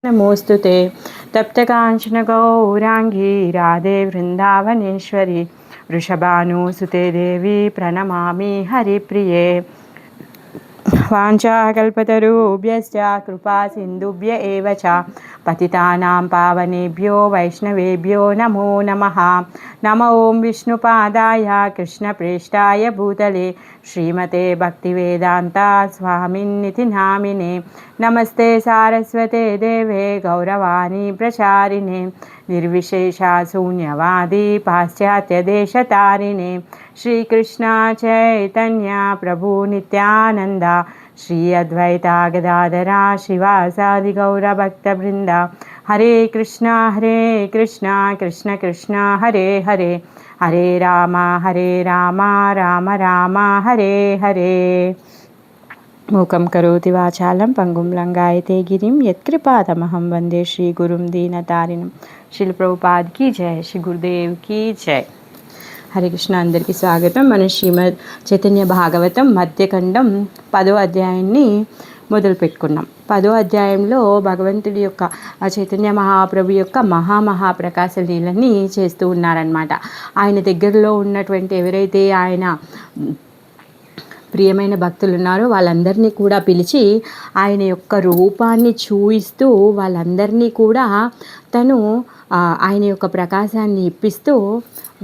नमोस्तुते तप्तकांचन गौरांगी राधे वृंदावनेश्वरी वृषभानुसुते देवी प्रणमामि हरिप्रिये वाञ्छाकल्पतरुभ्यश्च कृपा सिन्धुभ्य एव च पतितानां पावनेभ्यो वैष्णवेभ्यो नमो नमः। नमो ॐ विष्णुपादाय कृष्णप्रेष्ठाय भूतले श्रीमते भक्तिवेदान्ता स्वामिन्निति नामिने। नमस्ते सारस्वते देवे गौरवाणी प्रचारिणे निर्विशेषा शून्यवादी पाश्चात्यदेशतारिणे। श्रीकृष्ण चैतन्य प्रभु नित्यानंद श्री अद्वैता गदाधरा शिवासादि गौरभक्तवृंद। हरे कृष्ण कृष्ण कृष्ण हरे हरे हरे राम राम राम हरे हरे। मूकं करोति वाचालं पंगुं लंघयते गिरिं यत्कृपातमहं वंदे श्री गुरुं दीनतारिणं। श्रील प्रभुपाद की जय, श्री गुरुदेव की जय। हरे कृष्ण। अंदरिकी स्वागतम। मन శ్రీమద్ చైతన్య భాగవతం మధ్యఖండం 10వ అధ్యాయాన్ని మొదలు పెట్టుకున్నాం. 10వ అధ్యాయంలో భగవంతుడి యొక్క చైతన్య మహాప్రభు యొక్క మహాప్రకాశ లీలని చేస్తూ ఉన్నారనమాట. ఆయన దగ్గరలో ఉన్నటువంటి ఎవరైతే ఆయన ప్రియమైన భక్తులు ఉన్నారో వాళ్ళందరినీ కూడా పిలిచి ఆయన యొక్క రూపాన్ని చూయిస్తూ వాళ్ళందరినీ కూడా తను ఆయన యొక్క ప్రకాశాన్ని ఇప్పిస్తూ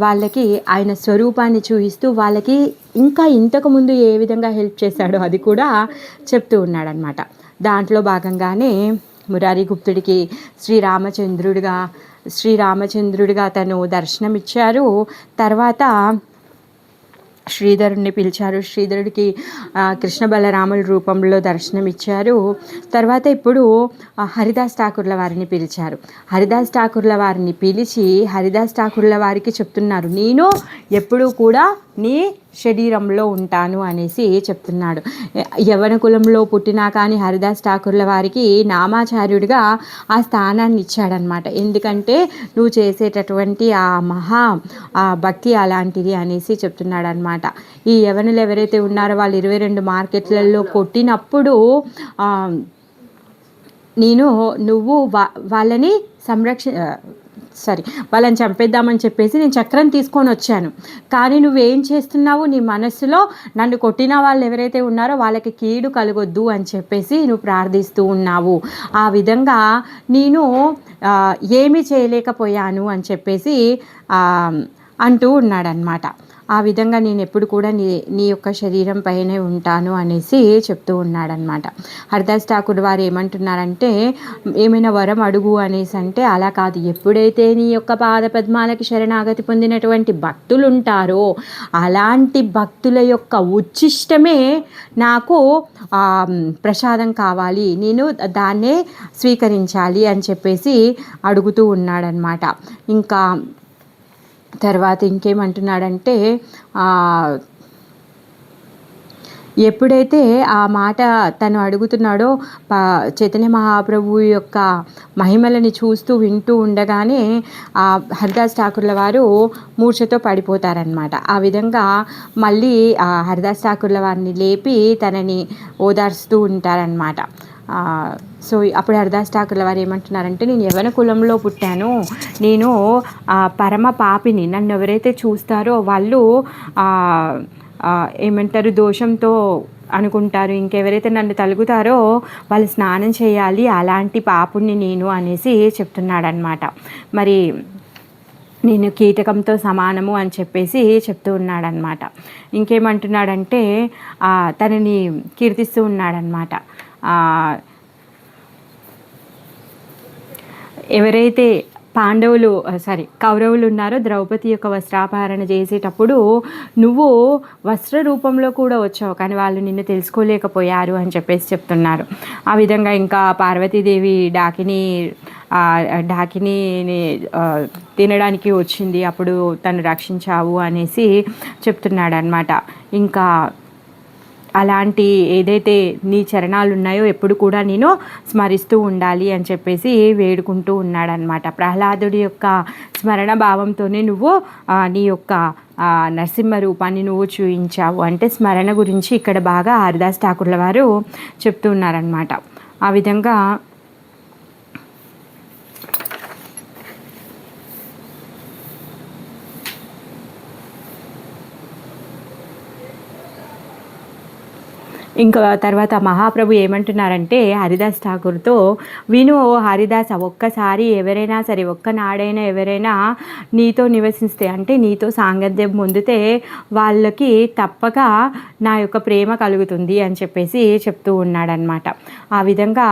వాళ్ళకి ఆయన స్వరూపాన్ని చూపిస్తూ వాళ్ళకి ఇంకా ఇంతకుముందు ఏ విధంగా హెల్ప్ చేశాడో అది కూడా చెప్తూ ఉన్నాడనమాట. దాంట్లో భాగంగానే మురారి గుప్తుడికి శ్రీరామచంద్రుడిగా తను దర్శనమిచ్చారు. తర్వాత శ్రీధరుణ్ణి పిలిచారు. శ్రీధరుడికి కృష్ణ బలరాముల రూపంలో దర్శనమిచ్చారు. తర్వాత ఇప్పుడు హరిదాస్ ఠాకూర్ల వారిని పిలిచారు. హరిదాస్ ఠాకూర్ల వారిని పిలిచి హరిదాస్ ఠాకూర్ల వారికి చెప్తున్నారు, నేను ఎప్పుడూ కూడా నీ శరీరంలో ఉంటాను అనేసి చెప్తున్నాడు. యవన కులంలో పుట్టినా కానీ హరిదాస్ ఠాకూర్ల వారికి నామాచార్యుడిగా ఆ స్థానాన్ని ఇచ్చాడనమాట. ఎందుకంటే నువ్వు చేసేటటువంటి ఆ భక్తి అలాంటిది అనేసి చెప్తున్నాడు అనమాట. ఈ యవనులు ఎవరైతే ఉన్నారో వాళ్ళు 22 మార్కెట్లలో కొట్టినప్పుడు నువ్వు వాళ్ళని వాళ్ళని చంపేద్దామని చెప్పేసి నేను చక్రం తీసుకొని వచ్చాను. కానీ నువ్వేం చేస్తున్నావు, నీ మనస్సులో నన్ను కొట్టిన వాళ్ళు ఎవరైతే ఉన్నారో వాళ్ళకి కీడు కలగొద్దు అని చెప్పేసి నువ్వు ప్రార్థిస్తూ ఉన్నావు. ఆ విధంగా నేను ఏమీ చేయలేకపోయాను అని చెప్పేసి అంటూ ఉన్నాడనమాట. ఆ విధంగా నేను ఎప్పుడు కూడా నీ యొక్క శరీరం పైనే ఉంటాను అనేసి చెప్తూ ఉన్నాడనమాట. హరిదాస్ ఠాకూర్ వారు ఏమంటున్నారంటే, ఏమైనా వరం అడుగు అనేసి అంటే, అలా కాదు, ఎప్పుడైతే నీ యొక్క పాద పద్మాలకి శరణాగతి పొందినటువంటి భక్తులు ఉంటారో అలాంటి భక్తుల యొక్క ఉచ్చిష్టమే నాకు ప్రసాదం కావాలి, నేను దాన్నే స్వీకరించాలి అని చెప్పేసి అడుగుతూ ఉన్నాడనమాట. ఇంకా తర్వాత ఇంకేమంటున్నాడంటే, ఎప్పుడైతే ఆ మాట తను అడుగుతున్నాడో చైతన్య మహాప్రభు యొక్క మహిమలని చూస్తూ వింటూ ఉండగానే హరిదాస్ ఠాకూర్ల వారు మూర్ఛతో పడిపోతారనమాట. ఆ విధంగా మళ్ళీ హరిదాస్ ఠాకూర్ల వారిని లేపి తనని ఓదార్స్తూ ఉంటారనమాట. సో అప్పుడు హరిదాస్ ఠాకూర్ల వారు ఏమంటున్నారంటే, నేను యవన కులంలో పుట్టాను, నేను పరమ పాపిని, నన్ను ఎవరైతే చూస్తారో వాళ్ళు ఏమంటారు దోషంతో అనుకుంటారు, ఇంకెవరైతే నన్ను తలుగుతారో వాళ్ళు స్నానం చేయాలి, అలాంటి పాపుణ్ణి నేను అనేసి చెప్తున్నాడనమాట. మరి నేను కీటకంతో సమానము అని చెప్పేసి చెప్తూ ఉన్నాడనమాట. ఇంకేమంటున్నాడంటే తనని కీర్తిస్తూ ఉన్నాడనమాట. ఎవరైతే కౌరవులు ఉన్నారో ద్రౌపది యొక్క వస్త్రాపహరణ చేసేటప్పుడు నువ్వు వస్త్ర రూపంలో కూడా వచ్చావు, కానీ వాళ్ళు నిన్ను తెలుసుకోలేకపోయారు అని చెప్పేసి చెప్తున్నారు. ఆ విధంగా ఇంకా పార్వతీదేవి డాకిని తినడానికి వచ్చింది, అప్పుడు తను రక్షించావు అనేసి చెప్తున్నాడు అనమాట. ఇంకా అలాంటి ఏదైతే నీ చరణాలు ఉన్నాయో ఎప్పుడు కూడా నేను స్మరిస్తూ ఉండాలి అని చెప్పేసి వేడుకుంటూ ఉన్నాడనమాట. ప్రహ్లాదుడి యొక్క స్మరణ భావంతోనే నువ్వు నీ యొక్క నరసింహ రూపాన్ని నువ్వు చూయించావు అంటే స్మరణ గురించి ఇక్కడ బాగా హరిదాస్ ఠాకూర్ల వారు చెప్తూ ఉన్నారనమాట. ఆ విధంగా ఇంకా తర్వాత మహాప్రభు ఏమంటున్నారంటే హరిదాస్ ఠాకూర్తో, విను ఓ హరిదాస, ఒక్కసారి ఎవరైనా సరే ఒక్కనాడైనా ఎవరైనా నీతో నివసిస్తే అంటే నీతో సాంగత్యం పొందితే వాళ్ళకి తప్పక నా యొక్క ప్రేమ కలుగుతుంది అని చెప్పేసి చెప్తూ ఉన్నాడనమాట. ఆ విధంగా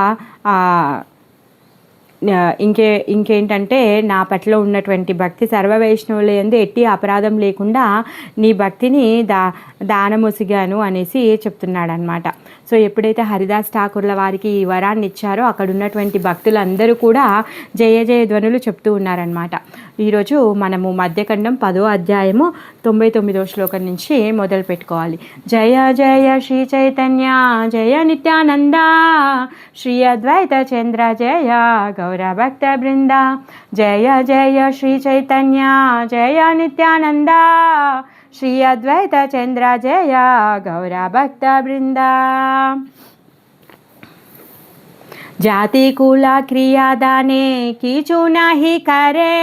ఇంకేంటంటే నా పట్ల ఉన్నటువంటి భక్తి సర్వ వైష్ణవుల యందు ఎట్టి అపరాధం లేకుండా నీ భక్తిని దానమొసిగాను అనేసి చెప్తున్నాడనమాట. సో ఎప్పుడైతే హరిదాస్ ఠాకూర్ల వారికి ఈ వరాన్ని ఇచ్చారో అక్కడ ఉన్నటువంటి భక్తులందరూ కూడా జయ జయ ధ్వనులు చెప్తూ ఉన్నారనమాట. ఈరోజు మనము మధ్యఖండం 10వ అధ్యాయము 99వ శ్లోకం నుంచి మొదలు పెట్టుకోవాలి. జయ జయ శ్రీ చైతన్య జయ నిత్యానంద శ్రీ అద్వైత చంద్ర జయ గౌర భక్త బృంద. జయ జయ శ్రీ చైతన్య జయ నిత్యానంద శ్రీ అద్వైత చంద్ర జయ గౌర భక్త బృంద. जाति कुला क्रिया दाने कीचु नहीं करे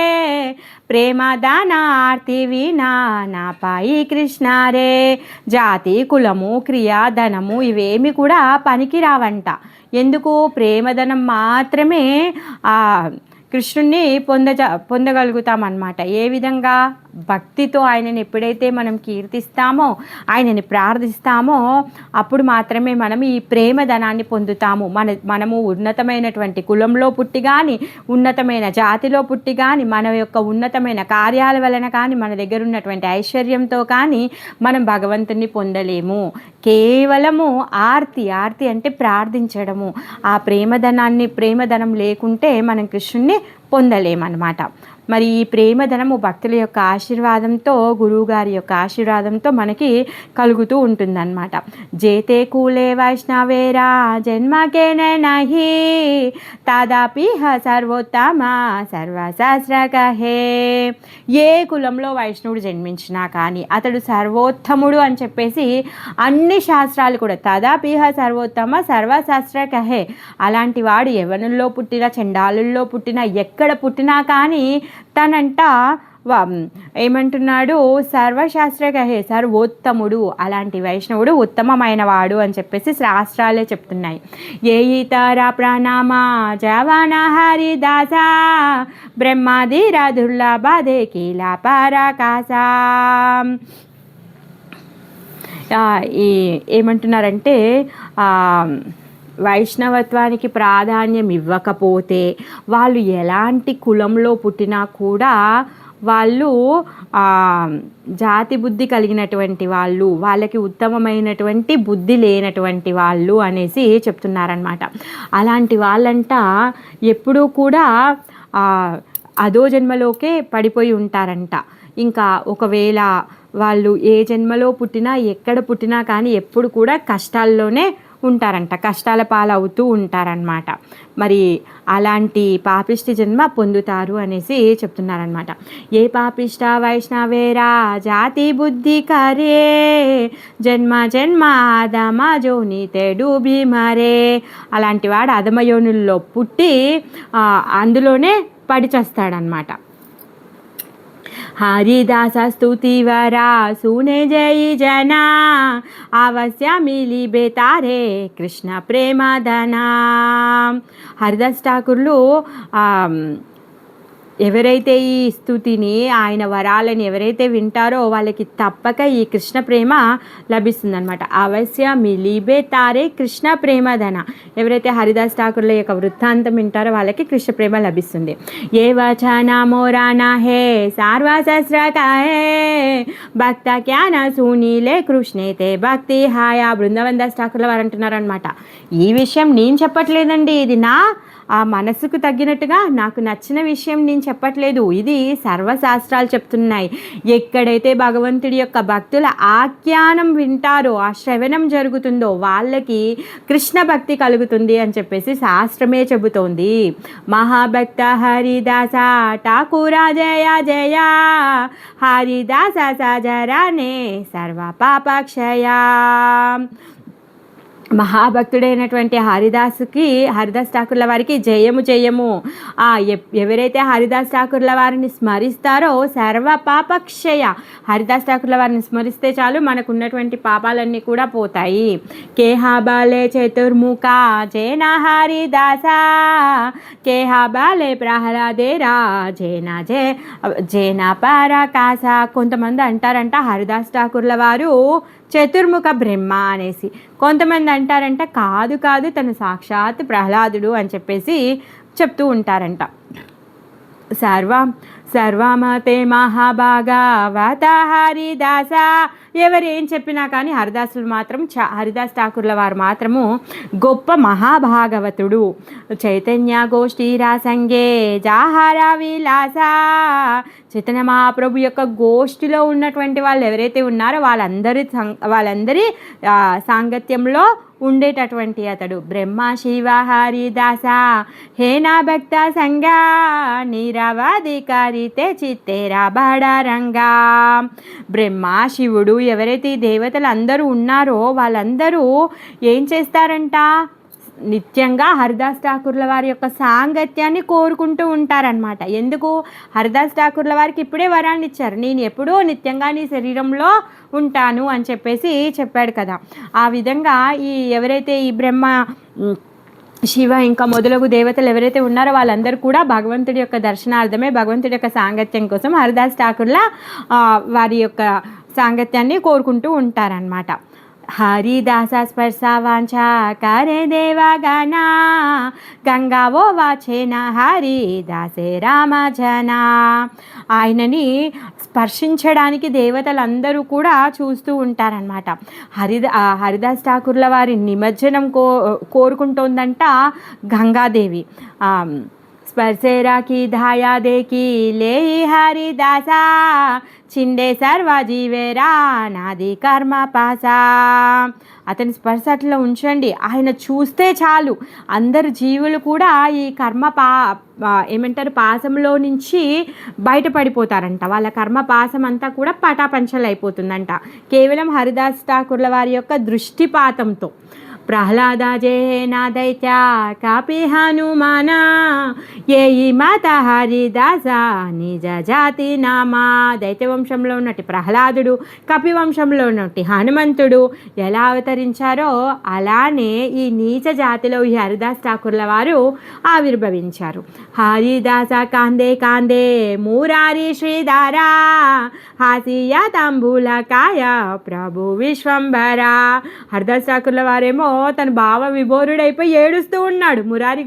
ప్రేమ దాన ఆర్తి వినా నా పాయి కృష్ణ రే. జాతి కులము క్రియ ధనము ఇవేమి కూడా పనికి రావంట. ఎందుకు? ప్రేమధనం మాత్రమే కృష్ణుణ్ణి పొందగలుగుతామన్నమాట. ఏ విధంగా? భక్తితో ఆయనని ఎప్పుడైతే మనం కీర్తిస్తామో, ఆయనని ప్రార్థిస్తామో అప్పుడు మాత్రమే మనం ఈ ప్రేమధనాన్ని పొందుతాము. మనము ఉన్నతమైనటువంటి కులంలో పుట్టి కానీ, ఉన్నతమైన జాతిలో పుట్టి కానీ, మన యొక్క ఉన్నతమైన కార్యాల వలన కానీ, మన దగ్గర ఉన్నటువంటి ఐశ్వర్యంతో కానీ మనం భగవంతుని పొందలేము. కేవలము ఆర్తి అంటే ప్రార్థించడము. ఆ ప్రేమధనం లేకుంటే మనం కృష్ణుణ్ణి పొందలేమన్నమాట. మరి ఈ ప్రేమధనము భక్తుల యొక్క ఆశీర్వాదంతో, గురువుగారి యొక్క ఆశీర్వాదంతో మనకి కలుగుతూ ఉంటుందన్నమాట. జేతే కూలే వైష్ణవేరా జన్మకే నహి తాదాపి సర్వోత్తమ సర్వశాస్త్ర కహే. ఏ కులంలో వైష్ణవుడు జన్మించినా కానీ అతడు సర్వోత్తముడు అని చెప్పేసి అన్ని శాస్త్రాలు కూడా తదాపిహ సర్వోత్తమ సర్వశాస్త్ర కహే. అలాంటి వాడు యవనుల్లో పుట్టినా, చండాలుల్లో పుట్టినా, ఎక్కడ పుట్టినా కానీ తనంట ఏమంటున్నాడు? సర్వశాస్త్రకహే, సర్వోత్తముడు. అలాంటి వైష్ణవుడు ఉత్తమమైన వాడు అని చెప్పేసి శాస్త్రాలే చెప్తున్నాయి. ఏ ఇతర ప్రణామ జవాన హరిదాస బ్రహ్మాదిరా దుర్లభదే కీలా పరాకాశ. ఏమంటున్నారంటే వైష్ణవత్వానికి ప్రాధాన్యం ఇవ్వకపోతే, వాళ్ళు ఎలాంటి కులంలో పుట్టినా కూడా వాళ్ళు జాతి బుద్ధి కలిగినటువంటి వాళ్ళు, వాళ్ళకి ఉత్తమమైనటువంటి బుద్ధి లేనటువంటి వాళ్ళు అనేసి చెప్తున్నారనమాట. అలాంటి వాళ్ళంట ఎప్పుడూ కూడా అదో జన్మలోకే పడిపోయి ఉంటారంట. ఇంకా ఒకవేళ వాళ్ళు ఏ జన్మలో పుట్టినా, ఎక్కడ పుట్టినా కానీ ఎప్పుడు కూడా కష్టాల్లోనే ఉంటారంట, కష్టాల పాలవుతూ ఉంటారనమాట. మరి అలాంటి పాపిష్టి జన్మ పొందుతారు అనేసి చెప్తున్నారనమాట. ఏ పాపిష్ట వైష్ణవేరా జాతి బుద్ధి కరే జన్మ జన్మ అధమ జోని తెడు భీమరే. అలాంటి వాడు అధమయోనుల్లో పుట్టి అందులోనే పడి చేస్తాడనమాట. हरिदास स्तुति वरा सुने जय जना अवश्य मिली बेतारे कृष्ण प्रेम धना. हरिदास ఠాకూర్లు ఎవరైతే ఈ స్తుతిని, ఆయన వరాలని ఎవరైతే వింటారో వాళ్ళకి తప్పక ఈ కృష్ణ ప్రేమ లభిస్తుందన్నమాట. అవశ్య మిలిబే తారే కృష్ణ ప్రేమధన. ఎవరైతే హరిదాస్ ఠాకూర్ల యొక్క వృత్తాంతం వింటారో వాళ్ళకి కృష్ణ ప్రేమ లభిస్తుంది. ఏ వచన మోరానా హే సార్వశస్త్ర కహే భక్త క్యాన సునీలే కృష్ణేతే భక్తి హాయా. బృందావన్ దాస్ ఠాకూర్ల వారు అంటున్నారనమాట, ఈ విషయం నేను చెప్పట్లేదండి, ఇది నా మనసుకు తగ్గినట్టుగా నాకు నచ్చిన విషయం నేను చెప్పట్లేదు, ఇది సర్వశాస్త్రాలు చెప్తున్నాయి. ఎక్కడైతే భగవంతుడి యొక్క భక్తుల ఆఖ్యానం వింటారో, ఆ శ్రవణం జరుగుతుందో వాళ్ళకి కృష్ణ భక్తి కలుగుతుంది అని చెప్పేసి శాస్త్రమే చెబుతోంది. మహాభక్త హరిదాస ఠాకూర జయ జయ హరిదాస సజరానే సర్వ పాపక్షయ. మహాభక్తుడైనటువంటి హరిదాస్ ఠాకూర్ల వారికి జయము జయము. ఎవరైతే హరిదాస్ ఠాకూర్ల వారిని స్మరిస్తారో సర్వ పాపక్షయ. హరిదాస్ ఠాకూర్ల వారిని స్మరిస్తే చాలు మనకు ఉన్నటువంటి పాపాలన్నీ కూడా పోతాయి. కేహాబాలే చతుర్ముఖ జైన హరిదాస కేహాబాలే ప్రహ్లాదేరా జైన పరకాస. కొంతమంది అంటారంట హరిదాస్ ఠాకూర్ల వారు చతుర్ముఖ బ్రహ్మ అనేసి, కొంతమంది అంటారంట కాదు కాదు తను సాక్షాత్ ప్రహ్లాదుడు అని చెప్పేసి చెప్తూ ఉంటారంట. సర్వమతే మహాభాగవత హరిదాస. ఎవరేం చెప్పినా కానీ హరిదాస్ ఠాకూర్ల వారు మాత్రము గొప్ప మహాభాగవతుడు. చైతన్య గోష్ఠీరా సంగే జాహార విలాస. చైతన్య మహాప్రభు యొక్క గోష్ఠిలో ఉన్నటువంటి వాళ్ళు ఎవరైతే ఉన్నారో వాళ్ళందరి సాంగత్యంలో ఉండేటటువంటి అతడు. బ్రహ్మ శివ హరిదాస హేనా భక్త సంగా నిరవధికారితే చిత్తేరా బడారంగా. బ్రహ్మ శివుడు ఎవరైతే ఈ దేవతలు అందరూ ఉన్నారో వాళ్ళందరూ ఏం చేస్తారంట, నిత్యంగా హరిదాస్ ఠాకూర్ల వారి యొక్క సాంగత్యాన్ని కోరుకుంటూ ఉంటారనమాట. ఎందుకు, హరిదాస్ ఠాకూర్ల వారికి ఇప్పుడే వరాన్ని ఇచ్చారు, నేను ఎప్పుడూ నిత్యంగా నీ శరీరంలో ఉంటాను అని చెప్పేసి చెప్పాడు కదా. ఆ విధంగా ఎవరైతే ఈ బ్రహ్మ శివ ఇంకా మొదలగు దేవతలు ఎవరైతే ఉన్నారో వాళ్ళందరూ కూడా భగవంతుడి యొక్క దర్శనార్థమే, భగవంతుడి యొక్క సాంగత్యం కోసం హరిదాస్ ఠాకూర్ల వారి యొక్క సాంగత్యాన్ని కోరుకుంటూ ఉంటారనమాట. హరిదాస స్పర్శ వాంఛ కరే దేవగనా గంగావో వాచేన హరిదాసే రామజన. ఆయనని స్పర్శించడానికి దేవతలందరూ కూడా చూస్తూ ఉంటారనమాట. హరిదాస్ ఠాకూర్ల వారి నిమజ్జనం కోరుకుంటోందంట గంగాదేవి. స్పర్శేరా కి ధాయా దేకి లే హరిదాసా చిండే సర్వ జీవేరా నాది కర్మ పాసా. అతని స్పర్శ అట్లా ఉంచండి, ఆయన చూస్తే చాలు అందరు జీవులు కూడా ఈ కర్మ పాసంలో నుంచి బయటపడిపోతారంట. వాళ్ళ కర్మ పాసం అంతా కూడా పటాపంచలు అయిపోతుందంట కేవలం హరిదాస్ ఠాకూర్ల వారి యొక్క దృష్టిపాతంతో. ప్రహ్లాద జేనా దైత్య కాపి హనుమాన ఏయి మాత హరిదాస నిజ జాతి నామా. దైత్యవంశంలో ఉన్నట్టు ప్రహ్లాదుడు, కపివంశంలో ఉన్నట్టు హనుమంతుడు ఎలా అవతరించారో అలానే ఈ నీచ జాతిలో ఈ హరిదాస్ ఠాకూర్ల వారు ఆవిర్భవించారు. హరిదాస కాందే కాందే మురారి శ్రీధారా హాసియ తాంబూల కాయ ప్రభు విశ్వంభరా. హరిదాస్ ఠాకూర్ల వారేమో తన భావ విభోరుడైపోయి ఏడుస్తూ ఉన్నాడు. మురారి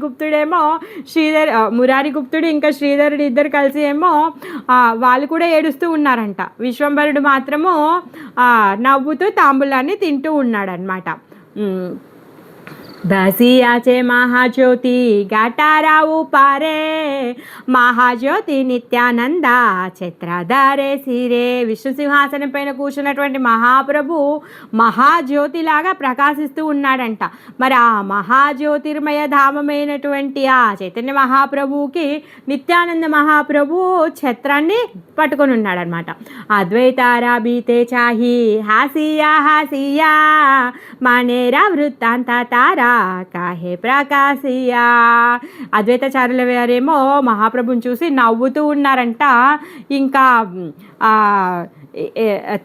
గుప్తుడు ఇంకా శ్రీధరుడు ఇద్దరు కలిసి ఏమో వాళ్ళు కూడా ఏడుస్తూ ఉన్నారంట. విశ్వంభరుడు మాత్రము నవ్వుతూ తాంబూలాన్ని తింటూ ఉన్నాడనమాట. బసియాచే మహాజ్యోతి ఘటారావు పారే మహాజ్యోతి నిత్యానంద ఛత్రధారే సిరే. విష్ణు సింహాసనం పైన కూర్చున్నటువంటి మహాప్రభు మహాజ్యోతిలాగా ప్రకాశిస్తూ ఉన్నాడంట. మరి ఆ మహాజ్యోతిర్మయ ధామమైనటువంటి ఆ చైతన్య మహాప్రభువుకి నిత్యానంద మహాప్రభు ఛత్రాన్ని పట్టుకొని ఉన్నాడనమాట. అద్వైతారా బీతే చాహి హాసియా మానేరా వృత్తాంత తారా కాహే ప్రకాశియా. అద్వైతాచార్యుల వారేమో మహాప్రభుని చూసి నవ్వుతూ ఉన్నారంట. ఇంకా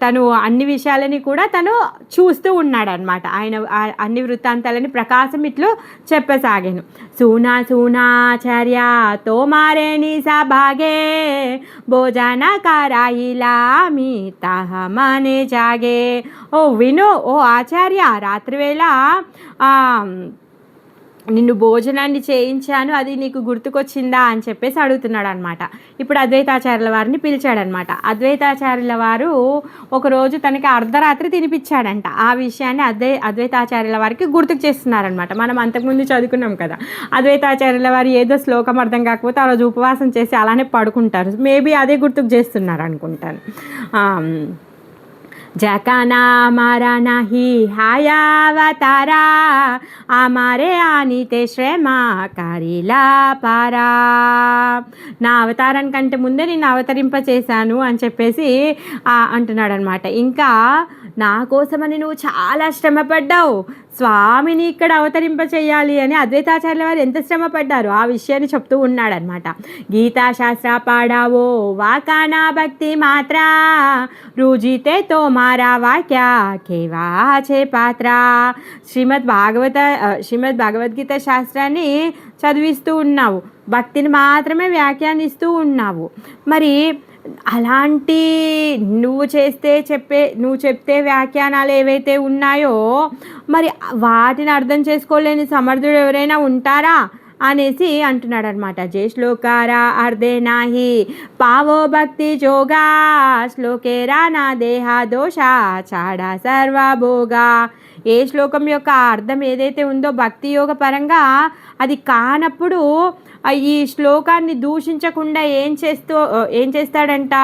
తను అన్ని విషయాలని కూడా తను చూస్తూ ఉన్నాడనమాట. ఆయన అన్ని వృత్తాంతాలని ప్రకాశం ఇట్లు చెప్పసాగాను. సూనాచార్య తోమారే నిసా భాగే భోజన కారాయిలా మీ తాహమనే జాగే. ఓ విను ఓ ఆచార్య, రాత్రివేళ నిన్ను భోజనాన్ని చేయించాను, అది నీకు గుర్తుకొచ్చిందా అని చెప్పేసి అడుగుతున్నాడు అనమాట. ఇప్పుడు అద్వైతాచార్యుల వారిని పిలిచాడనమాట. అద్వైతాచార్యుల వారు ఒకరోజు తనకి అర్ధరాత్రి తినిపించాడంట. ఆ విషయాన్ని అద్వైతాచార్యుల వారికి గుర్తుకు చేస్తున్నారనమాట. మనం అంతకుముందు చదువుకున్నాం కదా, అద్వైతాచార్యుల వారు ఏదో శ్లోకం అర్థం కాకపోతే ఆ రోజు ఉపవాసం చేసి అలానే పడుకుంటారు. మేబీ అదే గుర్తుకు చేస్తున్నారు అనుకుంటాను. జకానా మారా నాహి హాయావతారా అమారే ఆనితే శ్రమ కారిలా పారా. నా అవతారానికంటే ముందే నిన్ను అవతరింపచేశాను అని చెప్పేసి అంటున్నాడు అనమాట. ఇంకా నా కోసమని నువ్వు చాలా శ్రమపడ్డావు, స్వామిని ఇక్కడ అవతరింప చేయాలి అని అద్వైతాచార్యుల వారు ఎంత శ్రమ పడ్డారు ఆ విషయాన్ని చెప్తూ ఉన్నాడనమాట. గీతాశాస్త్ర పాడావో వాకానా భక్తి మాత్ర రుజితే తో మారా వాక్య కేవాచే పాత్ర. శ్రీమద్ భగవద్గీత శాస్త్రాన్ని చదివిస్తూ ఉన్నావు, భక్తిని మాత్రమే వ్యాఖ్యానిస్తూ ఉన్నావు. మరి అలాంటి నువ్వు చెప్తే వ్యాఖ్యానాలు ఏవైతే ఉన్నాయో మరి వాటిని అర్థం చేసుకోలేని సమర్థుడు ఎవరైనా ఉంటారా అనేసి అంటున్నాడు అనమాట. జై శ్లోకారా అర్ధే నాహి పావో భక్తి జోగా శ్లోకేరా నా దేహ దోష చాడా సర్వభోగా. ఏ శ్లోకం యొక్క అర్థం ఏదైతే ఉందో భక్తి యోగ పరంగా అది కానప్పుడు ఈ శ్లోకాన్ని దూషించకుండా ఏం చేస్తాడంట,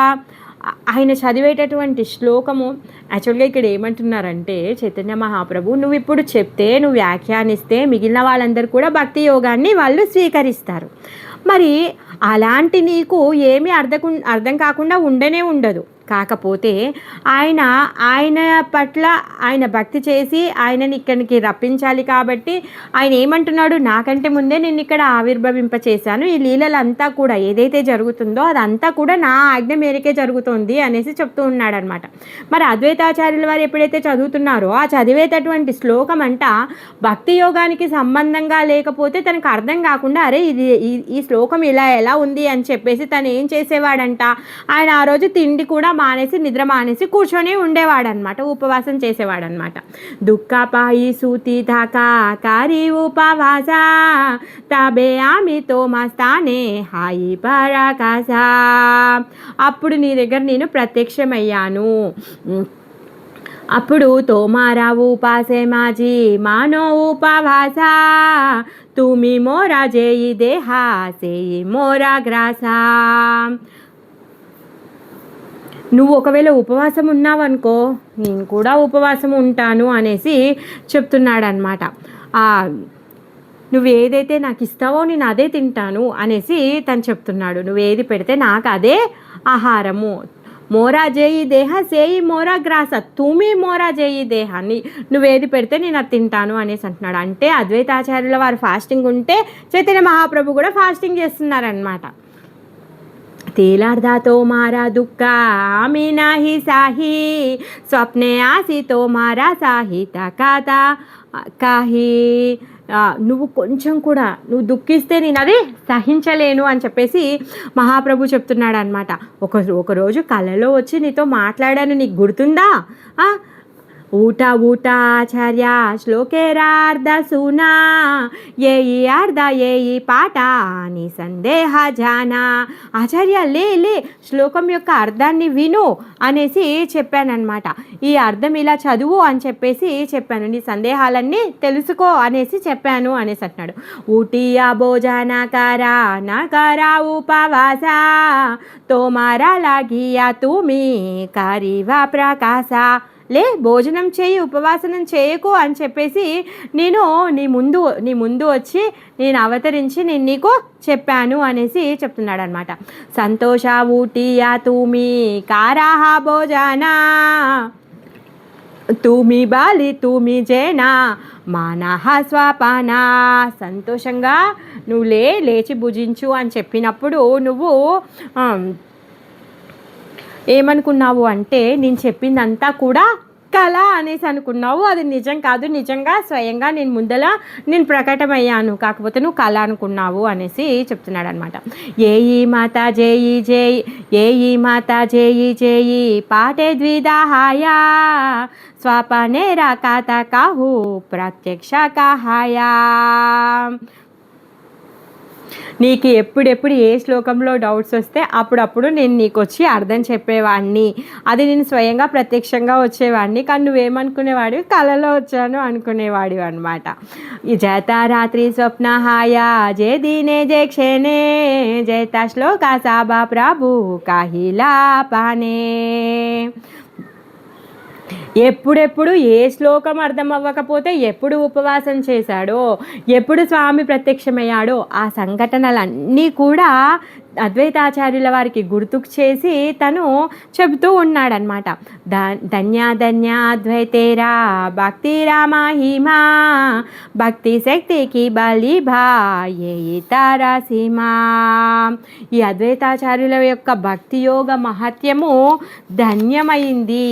ఆయన చదివేటటువంటి శ్లోకము యాక్చువల్గా ఇక్కడ ఏమంటున్నారంటే చైతన్య మహాప్రభు నువ్వు ఇప్పుడు చెప్తే, నువ్వు వ్యాఖ్యానిస్తే మిగిలిన వాళ్ళందరూ కూడా భక్తి యోగాన్ని వాళ్ళు స్వీకరిస్తారు. మరి అలాంటి నీకు ఏమీ అర్థం కాకుండా ఉండదు. కాకపోతే ఆయన పట్ల ఆయన భక్తి చేసి ఆయనని ఇక్కడికి రప్పించాలి కాబట్టి ఆయన ఏమంటున్నాడు, నాకంటే ముందే నేను ఇక్కడ ఆవిర్భవింప చేశాను, ఈ లీలలంతా కూడా ఏదైతే జరుగుతుందో అదంతా కూడా నా ఆజ్ఞ మేరకే జరుగుతుంది అనేసి చెప్తూ ఉన్నాడనమాట. మరి అద్వైతాచార్యుల వారు ఎప్పుడైతే చదువుతున్నారో ఆ చదివేటటువంటి శ్లోకం అంట భక్తి యోగానికి సంబంధంగా లేకపోతే తనకు అర్థం కాకుండా అరే ఇది ఈ శ్లోకం ఎలా ఉంది అని చెప్పేసి తను ఏం చేసేవాడంట, ఆయన ఆ రోజు తిండి కూడా మానేసి నిద్ర మానేసి కూర్చొని ఉండేవాడనమాట, ఉపవాసం చేసేవాడనమాట. దుఃఖపాయి సూతి ధాకా కారి ఉపవాస తబే ఆమి తో మస్తానే హాయి పరాకాశ. అప్పుడు నీ దగ్గర నేను ప్రత్యక్షమయ్యాను, అప్పుడు తోమారా ఉపాసే మాజీ మానో ఉపవాస తుమి మోరా జేయి దేహా సేయి మోరా గ్రాసా. నువ్వు ఒకవేళ ఉపవాసం ఉన్నావనుకో నేను కూడా ఉపవాసం ఉంటాను అనేసి చెప్తున్నాడనమాట. నువ్వు ఏదైతే నాకు ఇస్తావో నేను అదే తింటాను అనేసి తను చెప్తున్నాడు. నువ్వు ఏది పెడితే నాకు అదే ఆహారము. మోరా జేయి దేహ సేయి మోరా గ్రాస తుమి మోరా జేయి దేహాన్ని నువ్వేది పెడితే నేను అది తింటాను అనేసి అంటున్నాడు. అంటే అద్వైతాచార్యుల వారు ఫాస్టింగ్ ఉంటే చైతన్య మహాప్రభు కూడా ఫాస్టింగ్ చేస్తున్నారనమాట. तेलार्धा तो मारा दुक्का आमी नाही साही स्वप्ने आसी तो मारा साहिता काता కాహి నువ్వు కొంచెం కూడా నువ్వు దుఃఖిస్తే నేను అది సహించలేను అని చెప్పేసి మహాప్రభు చెప్తున్నాడు అనమాట. ఒకరోజు కలలో వచ్చి నీతో మాట్లాడాను, నీకు గుర్తుందా? ఊట ఆచార్య శ్లోకేరార్ధ సూనా ఏయి అర్ధ ఏయి పాట నీ సందేహ జానా. ఆచార్య లే శ్లోకం యొక్క అర్థాన్ని విను అనేసి చెప్పానన్నమాట. ఈ అర్థం ఇలా చదువు అని చెప్పేసి చెప్పాను, నీ సందేహాలన్నీ తెలుసుకో అనేసి చెప్పాను అనేసి అంటున్నాడు. ఊటియా భోజనకారా నకారా ఉపవాస తోమారా లాగియా తుమి కరివా ప్రకాశ. లే భోజనం చేయి, ఉపవాసనం చేయకు అని చెప్పేసి నేను నీ ముందు వచ్చి నేను అవతరించి నేను నీకు చెప్పాను అనేసి చెప్తున్నాడు అనమాట. సంతోష ఊటియా తుమి కారాహ భోజనా తుమి బాలి తుమి జేనా మానహ స్వపానా. సంతోషంగా నువ్వు లేచి భుజించు అని చెప్పినప్పుడు నువ్వు ఏమనుకున్నావు అంటే నేను చెప్పిందంతా కూడా కళ అనేసి అనుకున్నావు, అది నిజం కాదు, నిజంగా స్వయంగా నేను ప్రకటమయ్యాను, కాకపోతే నువ్వు కళ అనుకున్నావు అనేసి చెప్తున్నాడు అనమాట. ఏయి మాత జేయి జేయి ఏయి మాత జేయి జేయి పాటే ద్విదాహాయా స్వపనే రాకాత కాహు ప్రత్యక్ష కాహాయా. నీకు ఎప్పుడెప్పుడు ఏ శ్లోకంలో డౌట్స్ వస్తే అప్పుడప్పుడు నేను నీకు వచ్చి అర్థం చెప్పేవాడిని, అది నేను స్వయంగా ప్రత్యక్షంగా వచ్చేవాడిని, కానీ నువ్వేమనుకునేవాడివి కళలో వచ్చాను అనుకునేవాడివి అనమాట. ఈ జత రాత్రి స్వప్నహాయ జే దీనే జే క్షేణే జయత శ్లోక సాబా ప్రభు కాహిలా పానే. ఎప్పుడెప్పుడు ఏ శ్లోకం అర్థం అవ్వకపోతే ఎప్పుడు ఉపవాసం చేశాడో, ఎప్పుడు స్వామి ప్రత్యక్షమయ్యాడో ఆ సంఘటనలన్నీ కూడా అద్వైతాచార్యుల వారికి గుర్తుకు చేసి తను చెబుతూ ఉన్నాడనమాట. ధన్య ధన్య అద్వైతేరా భక్తి రామహిమా భక్తి శక్తికి బలి భాయే తారాసీమా. ఈ అద్వైతాచార్యుల యొక్క భక్తి యోగ మహత్యము ధన్యమైంది.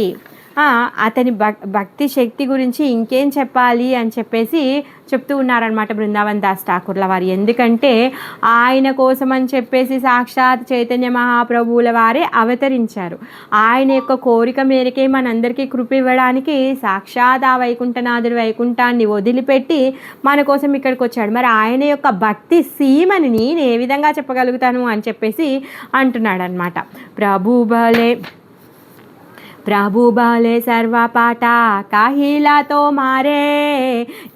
అతని భక్తి శక్తి గురించి ఇంకేం చెప్పాలి అని చెప్పేసి చెప్తూ ఉన్నారనమాట బృందావన్ దాస్ ఠాకూర్ల వారు. ఎందుకంటే ఆయన కోసం అని చెప్పేసి సాక్షాత్ చైతన్య మహాప్రభువుల వారే అవతరించారు. ఆయన యొక్క కోరిక మేరకే మనందరికీ కృప ఇవ్వడానికి సాక్షాత్ ఆ వైకుంఠనాథుడి వైకుంఠాన్ని వదిలిపెట్టి మన కోసం ఇక్కడికి వచ్చాడు. మరి ఆయన యొక్క భక్తి సీమని నేను ఏ విధంగా చెప్పగలుగుతాను అని చెప్పేసి అంటున్నాడు అనమాట. प्रभु भले सर्व पाटा काहिला तो मारे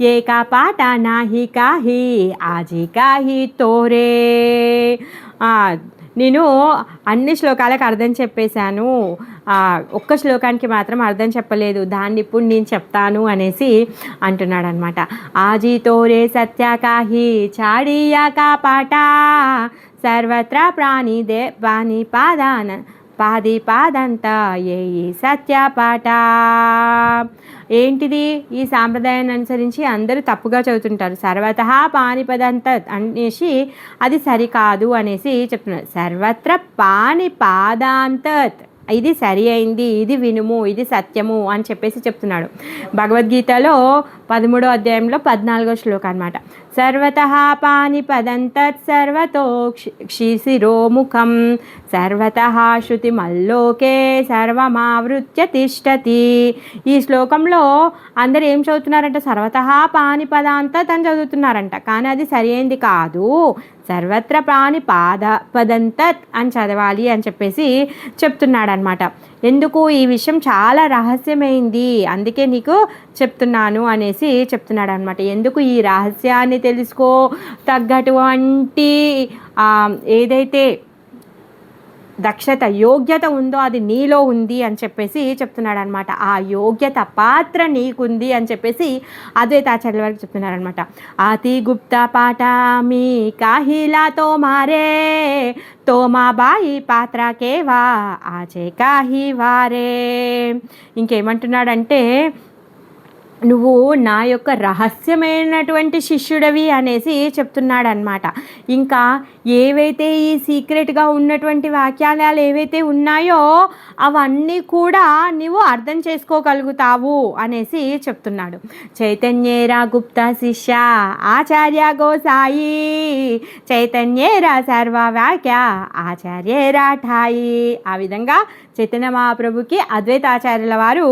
ये का पाटा नाही काही आजी काही तोरे. నేను అన్ని శ్లోకాలకు అర్థం చెప్పేశాను, ఒక్క శ్లోకానికి మాత్రం అర్థం చెప్పలేదు, దాన్ని ఇప్పుడు నేను చెప్తాను అనేసి అంటున్నాడు అనమాట. ఆజీ తోరే సత్యాకాహి చాడియా కా పాట సర్వత్ర ప్రాణి పాదంతా ఏ సత్యపాట. ఏంటిది? ఈ సాంప్రదాయాన్ని అనుసరించి అందరూ తప్పుగా చదువుతుంటారు. సర్వతః పానిపదంత అనేసి అది సరికాదు అనేసి చెప్తున్నారు. సర్వత్ర పానిపాదాంతత్ ఇది సరి అయింది, ఇది వినుము, ఇది సత్యము అని చెప్పేసి చెప్తున్నాడు. భగవద్గీతలో 13వ అధ్యాయంలో 14వ శ్లోకం అనమాట. సర్వతః పానిపదంతత్ సర్వతో క్షిశిరోముఖం సర్వతః శృతిమల్లోకే సర్వమావృత్య తిష్టతి. ఈ శ్లోకంలో అందరు ఏం చదువుతున్నారంట? సర్వతః పానిపదాంతత్ అని చదువుతున్నారంట, కానీ అది సరి అయింది కాదు. సర్వత్ర పదంతత్ అని చదవాలి అని చెప్పేసి చెప్తున్నాడు అనమాట. ఎందుకు? ఈ విషయం చాలా రహస్యమైంది, అందుకే నీకు చెప్తున్నాను అనేసి చెప్తున్నాడు అనమాట. ఎందుకు? ఈ రహస్యాన్ని తెలుసుకో తగ్గటువంటి ఏదైతే దక్షత యోగ్యత ఉందో అది నీలో ఉంది అని చెప్పేసి చెప్తున్నాడు అనమాట. ఆ యోగ్యత పాత్ర నీకుంది అని చెప్పేసి అద్వైతాచార్యుల వారికి చెప్తున్నారు అనమాట. అతి గుప్త పాట మీ కాహిలాతో మారే తోమా బాయి పాత్ర కేవా ఆచే కాహి వారే. ఇంకేమంటున్నాడంటే, నువ్వు నా యొక్క రహస్యమైనటువంటి శిష్యుడవి అనేసి చెప్తున్నాడు అనమాట. ఇంకా ఏవైతే ఈ సీక్రెట్గా ఉన్నటువంటి వాక్యాలు ఏవైతే ఉన్నాయో అవన్నీ కూడా నువ్వు అర్థం చేసుకోగలుగుతావు అనేసి చెప్తున్నాడు. చైతన్యేరా గుప్త శిష్య ఆచార్య గోసాయి చైతన్యేరా సర్వ వాక్య ఆచార్యేరా ఠాయి. ఆ విధంగా చైతన్య మహాప్రభుకి అద్వైతాచార్యుల వారు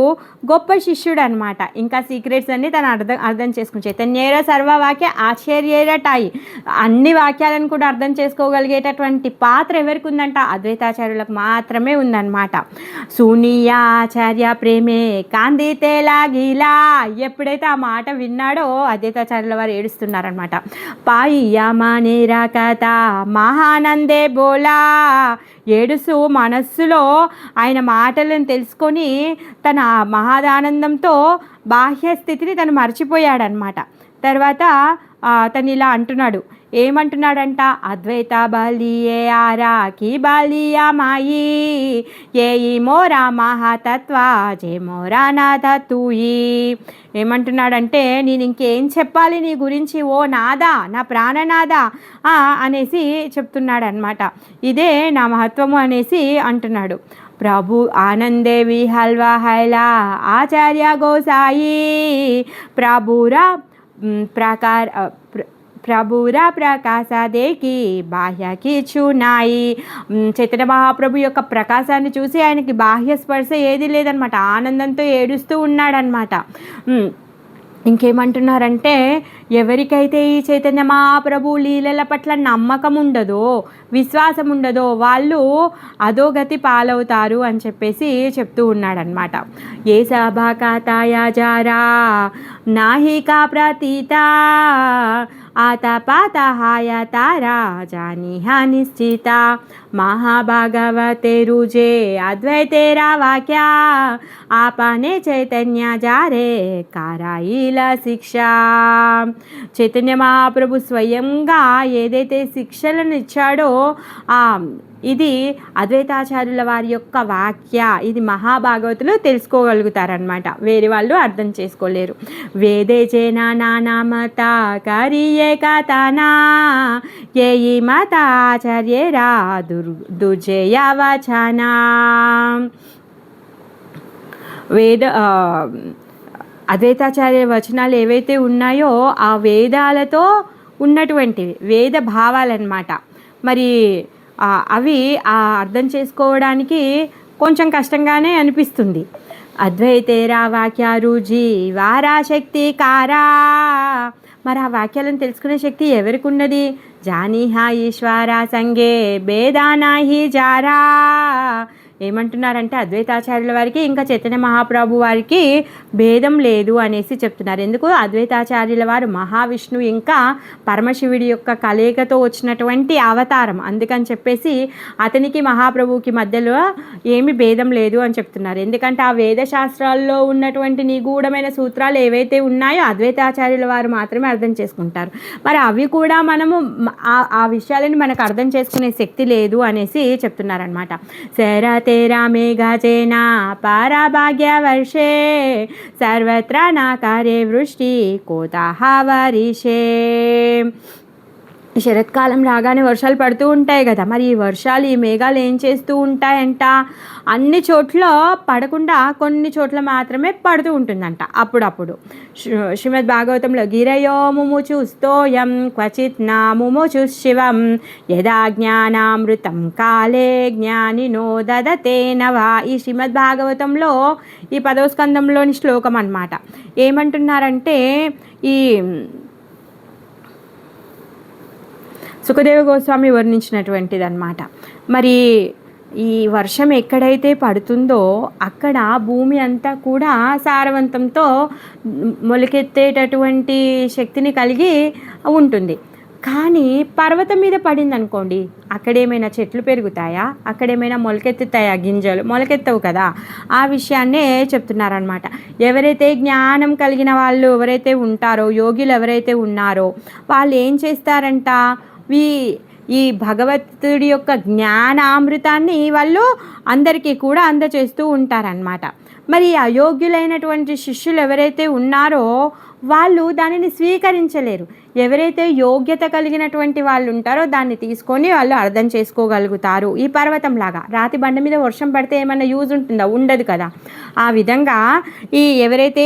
గొప్ప శిష్యుడు అనమాట. ఇంకా సీక్రెట్స్ అన్ని తను అర్థం చేసుకుని చైతన్యేర సర్వవాక్య ఆచార్యేరటాయి, అన్ని వాక్యాలను కూడా అర్థం చేసుకోగలిగేటటువంటి పాత్ర ఎవరికి ఉందంట? అద్వైతాచార్యులకు మాత్రమే ఉందన్నమాట. సూనియా ఆచార్య ప్రేమే కాందితే లాగిలా. ఎప్పుడైతే ఆ మాట విన్నాడో అద్వైతాచార్యుల వారు ఏడుస్తున్నారనమాట. పాయియామానే రాకత మహానందే బోలా. ఏడుస్తూ మనస్సులో ఆయన మాటలను తెలుసుకొని తన మహాదానందంతో బాహ్య స్థితిని తను మర్చిపోయాడనమాట. తర్వాత తను ఇలా అంటున్నాడు. ఏమంటున్నాడంట? అద్వైత బలియే ఆరా కి బలియా మాయి ఏ మోరా మహాతత్వ జే మోరా నాథ తూయి. ఏమంటున్నాడంటే, నేను ఇంకేం చెప్పాలి నీ గురించి ఓ నాదా, నా ప్రాణనాదా అనేసి చెప్తున్నాడు అనమాట. ఇదే నా మహత్వము అనేసి అంటున్నాడు. ప్రభు ఆనందేవి హల్వా హైలా ఆచార్య గోసాయి ప్రభురా ప్రకాశ దేకి బాహ్యకి చునాయి. చైతన్య మహాప్రభు యొక్క ప్రకాశాన్ని చూసి ఆయనకి బాహ్య స్పర్శ ఏది లేదనమాట. ఆనందంతో ఏడుస్తూ ఉన్నాడనమాట. ఇంకేమంటున్నారంటే, ఎవరికైతే ఈ చైతన్య మహాప్రభు లీలల పట్ల నమ్మకం ఉండదో, విశ్వాసం ఉండదో వాళ్ళు అధోగతి పాలవుతారు అని చెప్పేసి చెప్తూ ఉన్నాడనమాట. ఏ సభా కాతాయా జారా నాహి కా ప్రతీతా ఆతపాతహాయ తారా జానిహ నిశ్చిత महाभागवते रुजे अद्वैतेरा वाक्या आपने चैतन्य जारे काराइल शिक्षा చైతన్య మహాప్రభు స్వయంగా ఏదైతే శిక్షలను ఇచ్చాడో ఇది అద్వైతాచార్యుల వారి యొక్క వాక్య. ఇది మహాభాగవతులు తెలుసుకోగలుగుతారనమాట, వేరే వాళ్ళు అర్థం చేసుకోలేరు. వేదే చేనా నానామత కరియే కథనా ఏ మత ఆచార్యరా దుర్జయ వచనా. అద్వైతాచార్య వచనాలు ఏవైతే ఉన్నాయో ఆ వేదాలతో ఉన్నటువంటివి వేద భావాలన్నమాట. మరి అవి అర్థం చేసుకోవడానికి కొంచెం కష్టంగానే అనిపిస్తుంది. అద్వైతేరా వాక్యారు జీవారా శక్తి కారా. మరి ఆ వాక్యాలను తెలుసుకునే శక్తి ఎవరికి ఉన్నది? జానీహా ఈశ్వర సంగే భేదానాహి జారా. ఏమంటున్నారంటే అద్వైతాచార్యుల వారికి ఇంకా చైతన్య మహాప్రభు వారికి భేదం లేదు అనేసి చెప్తున్నారు. ఎందుకు? అద్వైతాచార్యుల వారు మహావిష్ణు ఇంకా పరమశివుడి యొక్క కలయికతో వచ్చినటువంటి అవతారం. అందుకని చెప్పేసి అతనికి మహాప్రభువుకి మధ్యలో ఏమి భేదం లేదు అని చెప్తున్నారు. ఎందుకంటే ఆ వేద శాస్త్రాల్లో ఉన్నటువంటి నిగూఢమైన సూత్రాలు ఏవైతే ఉన్నాయో అద్వైతాచార్యుల వారు మాత్రమే అర్థం చేసుకుంటారు. మరి అవి కూడా మనము ఆ విషయాలని మనకు అర్థం చేసుకునే శక్తి లేదు అనేసి చెప్తున్నారనమాట. तेरा मेघाचेना पाराभाग्य वर्षे सर्वत्र नाकारे वृष्टि कोताः वर्षे. శరత్కాలం రాగానే వర్షాలు పడుతూ ఉంటాయి కదా. మరి ఈ వర్షాలు ఈ మేఘాలు ఏం చేస్తూ ఉంటాయంట? అన్ని చోట్ల పడకుండా కొన్ని చోట్ల మాత్రమే పడుతూ ఉంటుందంట అప్పుడప్పుడు. శ్రీమద్ భాగవతంలో గిరయో ముముచు స్తోయం క్వచిత్ నా ముముచు శివం యదా జ్ఞానామృతం కాలే జ్ఞానినో దదతే నవా. ఈ శ్రీమద్ భాగవతంలో ఈ 10వ స్కందంలోని శ్లోకం అన్నమాట. ఏమంటున్నారంటే ఈ సుఖదేవ గోస్వామి వర్ణించినటువంటిది అన్నమాట. మరి ఈ వర్షం ఎక్కడైతే పడుతుందో అక్కడ భూమి అంతా కూడా సారవంతంతో మొలకెత్తేటటువంటి శక్తిని కలిగి ఉంటుంది. కానీ పర్వతం మీద పడింది అనుకోండి, అక్కడేమైనా చెట్లు పెరుగుతాయా? అక్కడేమైనా మొలకెత్తుతాయా? గింజలు మొలకెత్తవు కదా. ఆ విషయాన్నే చెప్తున్నారనమాట. ఎవరైతే జ్ఞానం కలిగిన వాళ్ళు ఎవరైతే ఉంటారో, యోగులు ఎవరైతే ఉన్నారో వాళ్ళు ఏం చేస్తారంట? ఈ భగవంతుడి యొక్క జ్ఞానామృతాన్ని వాళ్ళు అందరికీ కూడా అందచేస్తూ ఉంటారన్నమాట. మరి అయోగ్యులైనటువంటి శిష్యులు ఎవరైతే ఉన్నారో వాళ్ళు దానిని స్వీకరించలేరు. ఎవరైతే యోగ్యత కలిగినటువంటి వాళ్ళు ఉంటారో దాన్ని తీసుకొని వాళ్ళు అర్థం చేసుకోగలుగుతారు. ఈ పర్వతంలాగా రాతి బండ మీద వర్షం పడితే ఏమైనా యూజ్ ఉంటుందా? ఉండదు కదా. ఆ విధంగా ఎవరైతే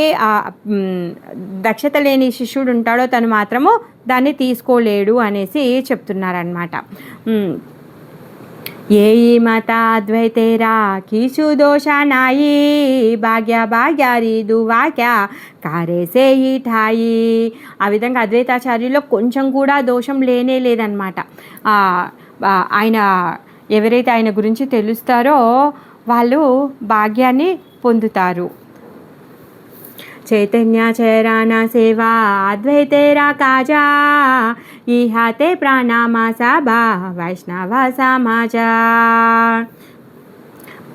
దక్షత లేని శిష్యుడు ఉంటాడో తను మాత్రము దాన్ని తీసుకోలేడు అనేసి చెప్తున్నారనమాట. ఏయి మత అద్వైతేరా కీచు దోష నాయి భాగ్య భాగ్యారి దువాక్య కారేసే ఈ ఠాయి. ఆ విధంగా అద్వైతాచార్యులో కొంచెం కూడా దోషం లేనే లేదనమాట. ఆయన ఎవరైతే ఆయన గురించి తెలుస్తారో వాళ్ళు భాగ్యాన్ని పొందుతారు. చైతన్య చైరానా సేవా అద్వైతేరా కాజా ఈహాతే ప్రాణామా సభా వైష్ణవ సమాజ.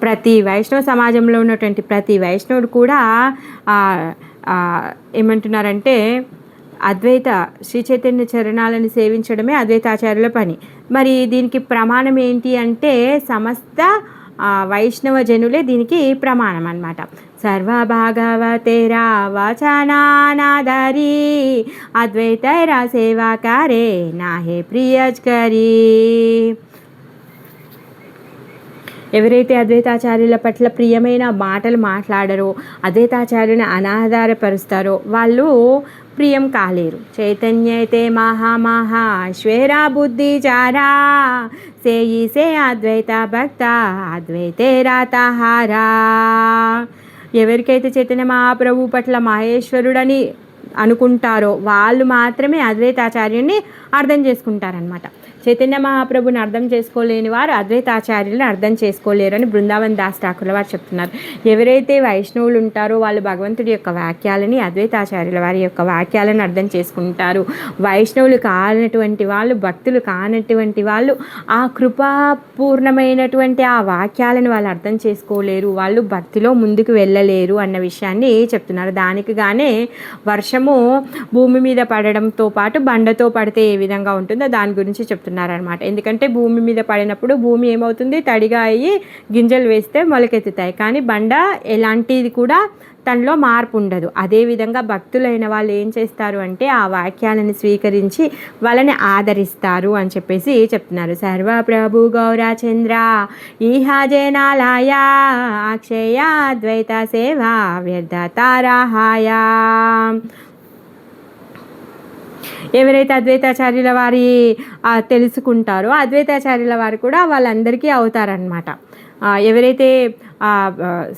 ప్రతి వైష్ణవ సమాజంలో ఉన్నటువంటి ప్రతి వైష్ణవుడు కూడా ఏమంటున్నారంటే అద్వైత శ్రీ చైతన్య చరణాలను సేవించడమే అద్వైతాచార్యుల పని. మరి దీనికి ప్రమాణం ఏంటి అంటే సమస్త వైష్ణవ జనులే దీనికి ప్రమాణం అన్నమాట. సర్వభాగవతేరా వచనానాదరి అద్వైతైరా సేవాకారే నాహే ప్రియజ్కరీ. ఎవరైతే అద్వైతాచార్యుల పట్ల ప్రియమైన మాటలు మాట్లాడరో, అద్వైతాచార్యుని అనాధారపరుస్తారో వాళ్ళు ప్రియం కాలేరు. చైతన్యైతే మహామహాశ్వేరా బుద్ధి చారా సేయి సే అద్వైత భక్త అద్వైతే రాతహారా. ఎవరికైతే చైతన్య మహాప్రభు పట్ల మహేశ్వరుడని అనుకుంటారో వాళ్ళు మాత్రమే అద్వైతాచార్యుని అర్థం చేసుకుంటారనమాట. చైతన్య మహాప్రభుని అర్థం చేసుకోలేని వారు అద్వైతాచార్యులను అర్థం చేసుకోలేరు అని బృందావన్ దాస్ ఠాకూర్ల వారు చెప్తున్నారు. ఎవరైతే వైష్ణవులు ఉంటారో వాళ్ళు భగవంతుడి యొక్క వాక్యాలని, అద్వైతాచార్యుల వారి యొక్క వాక్యాలను అర్థం చేసుకుంటారు. వైష్ణవులు కానటువంటి వాళ్ళు, భక్తులు కానటువంటి వాళ్ళు ఆ కృపాపూర్ణమైనటువంటి ఆ వాక్యాలను వాళ్ళు అర్థం చేసుకోలేరు, వాళ్ళు భక్తిలో ముందుకు వెళ్ళలేరు అన్న విషయాన్ని చెప్తున్నారు. దానికి గానే వర్షము భూమి మీద పడడంతో పాటు బండతో పడితే ఏ విధంగా ఉంటుందో దాని గురించి చెప్తున్నారనమాట. ఎందుకంటే భూమి మీద పడినప్పుడు భూమి ఏమవుతుంది, తడిగా అయ్యి గింజలు వేస్తే మొలకెత్తుతాయి, కానీ బండ ఎలాంటిది కూడా తనలో మార్పు ఉండదు. అదేవిధంగా భక్తులైన వాళ్ళు ఏం చేస్తారు అంటే ఆ వాక్యాలను స్వీకరించి వాళ్ళని ఆదరిస్తారు అని చెప్పేసి చెప్తున్నారు. సర్వప్రభు గౌరచంద్ర ఈహాజనాలయ అక్షయ ద్వైత సేవా వ్యర్థతారహాయ. ఎవరైతే అద్వైతాచార్యుల వారి తెలుసుకుంటారో అద్వైతాచార్యుల వారు కూడా వాళ్ళందరికీ అవుతారనమాట. ఎవరైతే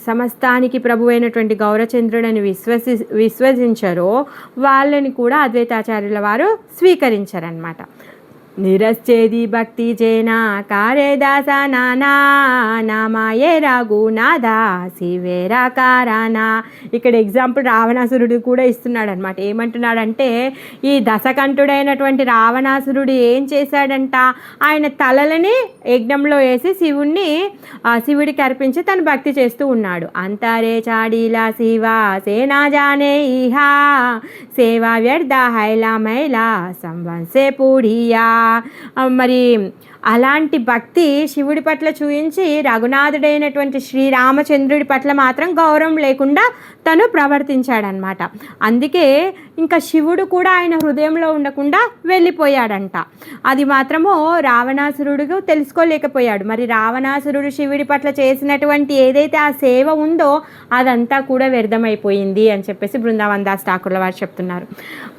సమస్తానికి ప్రభు అయినటువంటి గౌరచంద్రుడని విశ్వసించారో వాళ్ళని కూడా అద్వైతాచార్యుల వారు స్వీకరించారనమాట. నిరశ్చేది భక్తి జేనా కారే దాస నానా నామాయే రఘునాథా శివేరా కారానా. ఇక్కడ ఎగ్జాంపుల్ రావణాసురుడు కూడా ఇస్తున్నాడు అనమాట. ఏమంటున్నాడంటే ఈ దశకంఠుడైనటువంటి రావణాసురుడు ఏం చేశాడంట, ఆయన తలలని యజ్ఞంలో వేసి శివుడికి అర్పించి తను భక్తి చేస్తూ ఉన్నాడు. అంతరే చాడీలా శివ సేనా జానే ఈహా సేవా వ్యర్థ హైలా మైలా సంవత్సే పూడియా. మరి అలాంటి భక్తి శివుడి పట్ల చూయించి రఘునాథుడైనటువంటి శ్రీరామచంద్రుడి పట్ల మాత్రం గౌరవం లేకుండా తను ప్రవర్తించాడనమాట. అందుకే ఇంకా శివుడు కూడా ఆయన హృదయంలో ఉండకుండా వెళ్ళిపోయాడంట. అది మాత్రము రావణాసురుడు తెలుసుకోలేకపోయాడు. మరి రావణాసురుడు శివుడి పట్ల చేసినటువంటి ఏదైతే ఆ సేవ ఉందో అదంతా కూడా వ్యర్థమైపోయింది అని చెప్పేసి బృందావన్ దాస్ ఠాకూర్ల వారు చెప్తున్నారు.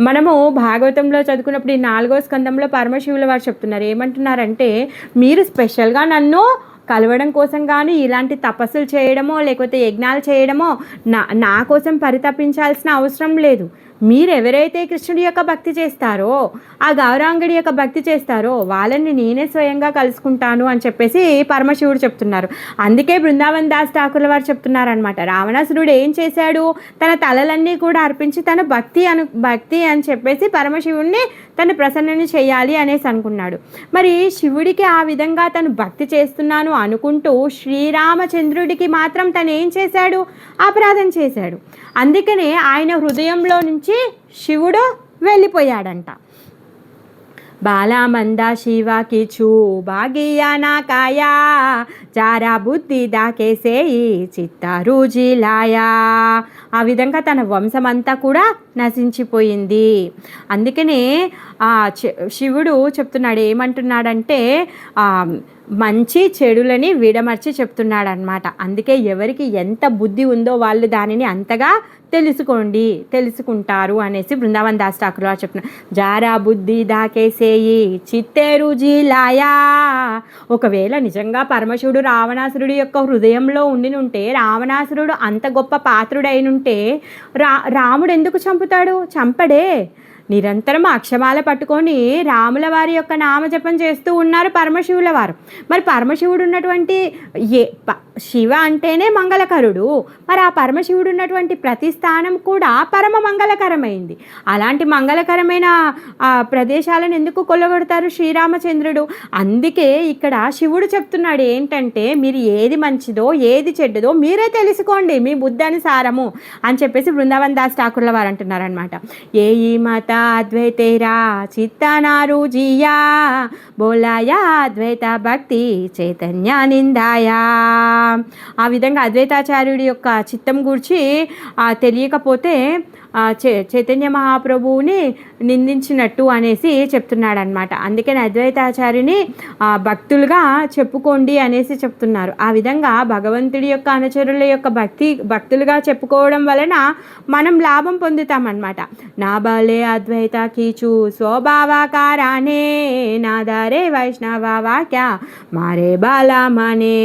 మనము భాగవతంలో చదువుకున్నప్పుడు ఈ 4వ స్కందంలో పరమశివుల వారు చెప్తున్నారు. ఏమంటున్నారంటే మీరు స్పెషల్గా నన్ను కలవడం కోసం కానీ ఇలాంటి తపస్సులు చేయడమో లేకపోతే యజ్ఞాలు చేయడమో నా కోసం పరితపించాల్సిన అవసరం లేదు. మీరు ఎవరైతే కృష్ణుడి యొక్క భక్తి చేస్తారో ఆ గౌరాంగుడి యొక్క భక్తి చేస్తారో వాళ్ళని నేనే స్వయంగా కలుసుకుంటాను అని చెప్పేసి పరమశివుడు చెప్తున్నారు. అందుకే బృందావన్ దాస్ ఠాకూర్ల వారు చెప్తున్నారనమాట. రావణాసురుడు ఏం చేశాడు, తన తలలన్నీ కూడా అర్పించి తన భక్తి అని చెప్పేసి పరమశివుడిని తను ప్రసన్నని చేయాలి అనేసి అనుకున్నాడు. మరి శివుడికి ఆ విధంగా తను భక్తి చేస్తున్నాను అనుకుంటూ శ్రీరామచంద్రుడికి మాత్రం తను ఏం చేశాడు, అపరాధం చేశాడు. అందుకనే ఆయన హృదయంలో నుంచి శివుడు వెళ్ళిపోయాడంట. బాలామంద శివ కిచు బాగియా నా కాయా చారా బుద్ధి దాకేసేయి చిత్తారు జిలాయా. ఆ విధంగా తన వంశమంతా కూడా నశించిపోయింది. అందుకనే శివుడు చెప్తున్నాడు, ఏమంటున్నాడంటే మంచి చెడులని విడమర్చి చెప్తున్నాడు అనమాట. అందుకే ఎవరికి ఎంత బుద్ధి ఉందో వాళ్ళు దానిని అంతగా తెలుసుకుంటారు అనేసి బృందావన్ దాస్ ఠాకూర్ గారు చెప్తున్నారు. జారా బుద్ధి దాకేసేయి చిత్తేరు జిలాయా. ఒకవేళ నిజంగా పరమశివుడు రావణాసురుడు యొక్క హృదయంలో ఉంటే రావణాసురుడు అంత గొప్ప పాత్రుడైనుంటే రాముడు ఎందుకు చంపుతాడు? చంపడే. నిరంతరం అక్షమాల పట్టుకొని రాముల వారి యొక్క నామజపం చేస్తూ ఉన్నారు పరమశివుల వారు. మరి పరమశివుడు ఉన్నటువంటి శివ అంటేనే మంగళకరుడు. మరి ఆ పరమశివుడు ఉన్నటువంటి ప్రతి స్థానం కూడా పరమ మంగళకరమైంది. అలాంటి మంగళకరమైన ప్రదేశాలను ఎందుకు కొల్లగొడతారు శ్రీరామచంద్రుడు? అందుకే ఇక్కడ శివుడు చెప్తున్నాడు ఏంటంటే మీరు ఏది మంచిదో ఏది చెడ్డదో మీరే తెలుసుకోండి మీ బుద్ధి అనుసారము అని చెప్పేసి బృందావన్ దాస్ ఠాకూర్ల వారు అంటున్నారనమాట. ఏ ఈ మత అద్వైతేరా చిత్తనారు జియా బోలాయా అద్వైత భక్తి చైతన్య నిందాయా. ఆ విధంగా అద్వైతాచార్యుడి యొక్క చిత్తం గురించి తెలియకపోతే చైతన్య మహాప్రభువుని నిందించినట్టు అనేసి చెప్తున్నాడనమాట. అందుకని అద్వైతాచార్యుని భక్తులుగా చెప్పుకోండి అనేసి చెప్తున్నారు. ఆ విధంగా భగవంతుడి యొక్క అనుచరుల యొక్క భక్తులుగా చెప్పుకోవడం వలన మనం లాభం పొందుతామన్నమాట. నా బలే అద్వైత కీచు స్వభావాకారానే నాదారే వైష్ణవ వాక్య మారే బాలమనే.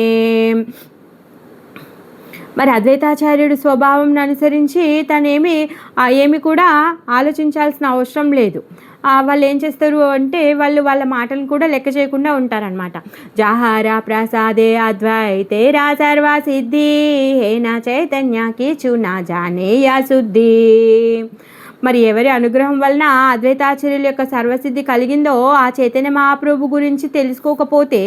మరి అద్వైతాచార్యుడి స్వభావం అనుసరించి తనేమి ఏమి కూడా ఆలోచించాల్సిన అవసరం లేదు. వాళ్ళు ఏం చేస్తారు అంటే వాళ్ళ మాటలు కూడా లెక్క చేయకుండా ఉంటారనమాట. జహారా ప్రసాదే అద్వైతేరా సర్వ సిద్ధి హేనా చైతన్యకి చునా జానేయా శుద్ధి. మరి ఎవరి అనుగ్రహం వలన అద్వైతాచార్యుల యొక్క సర్వసిద్ధి కలిగిందో ఆ చైతన్య మహాప్రభు గురించి తెలుసుకోకపోతే